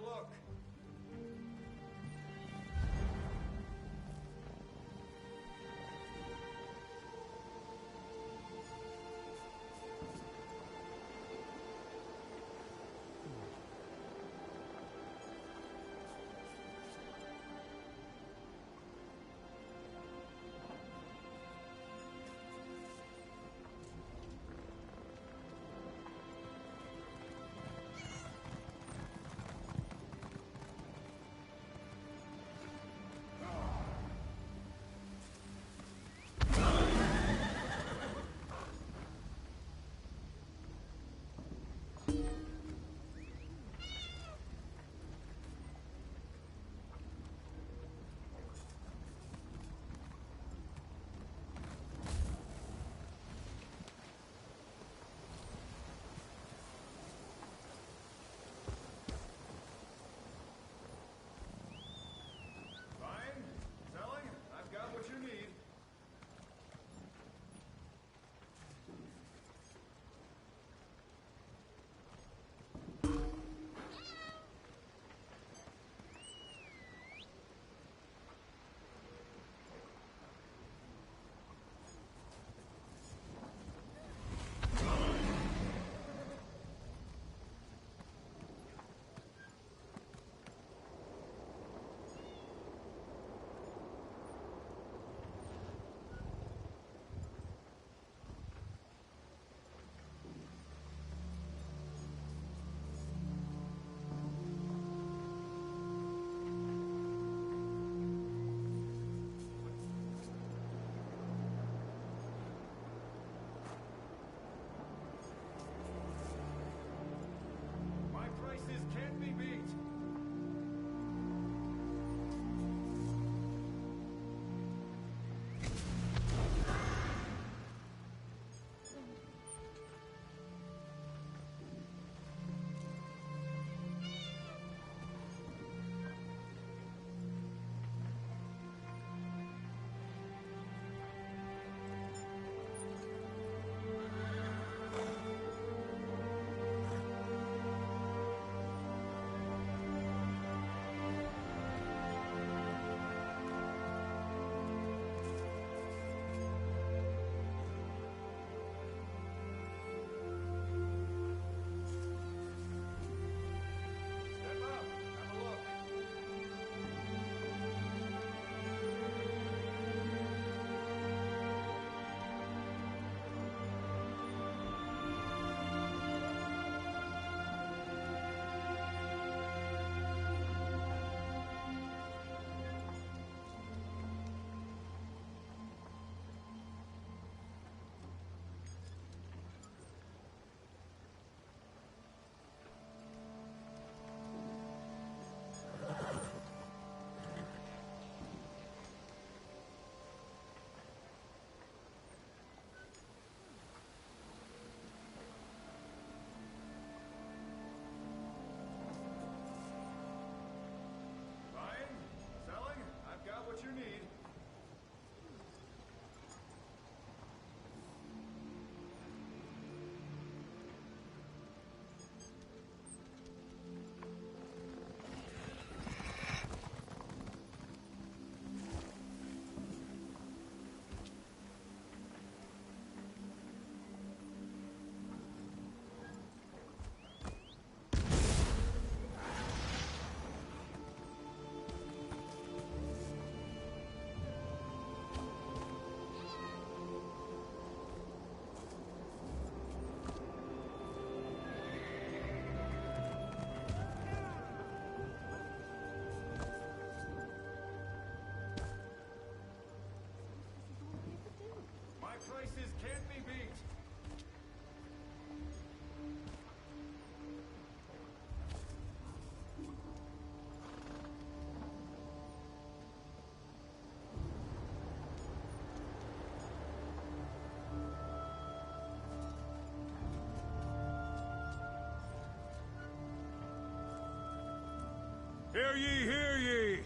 Hear ye, hear ye!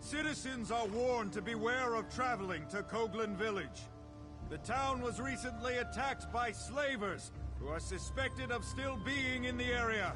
Citizens are warned to beware of traveling to Koglin Village. The town was recently attacked by slavers who are suspected of still being in the area.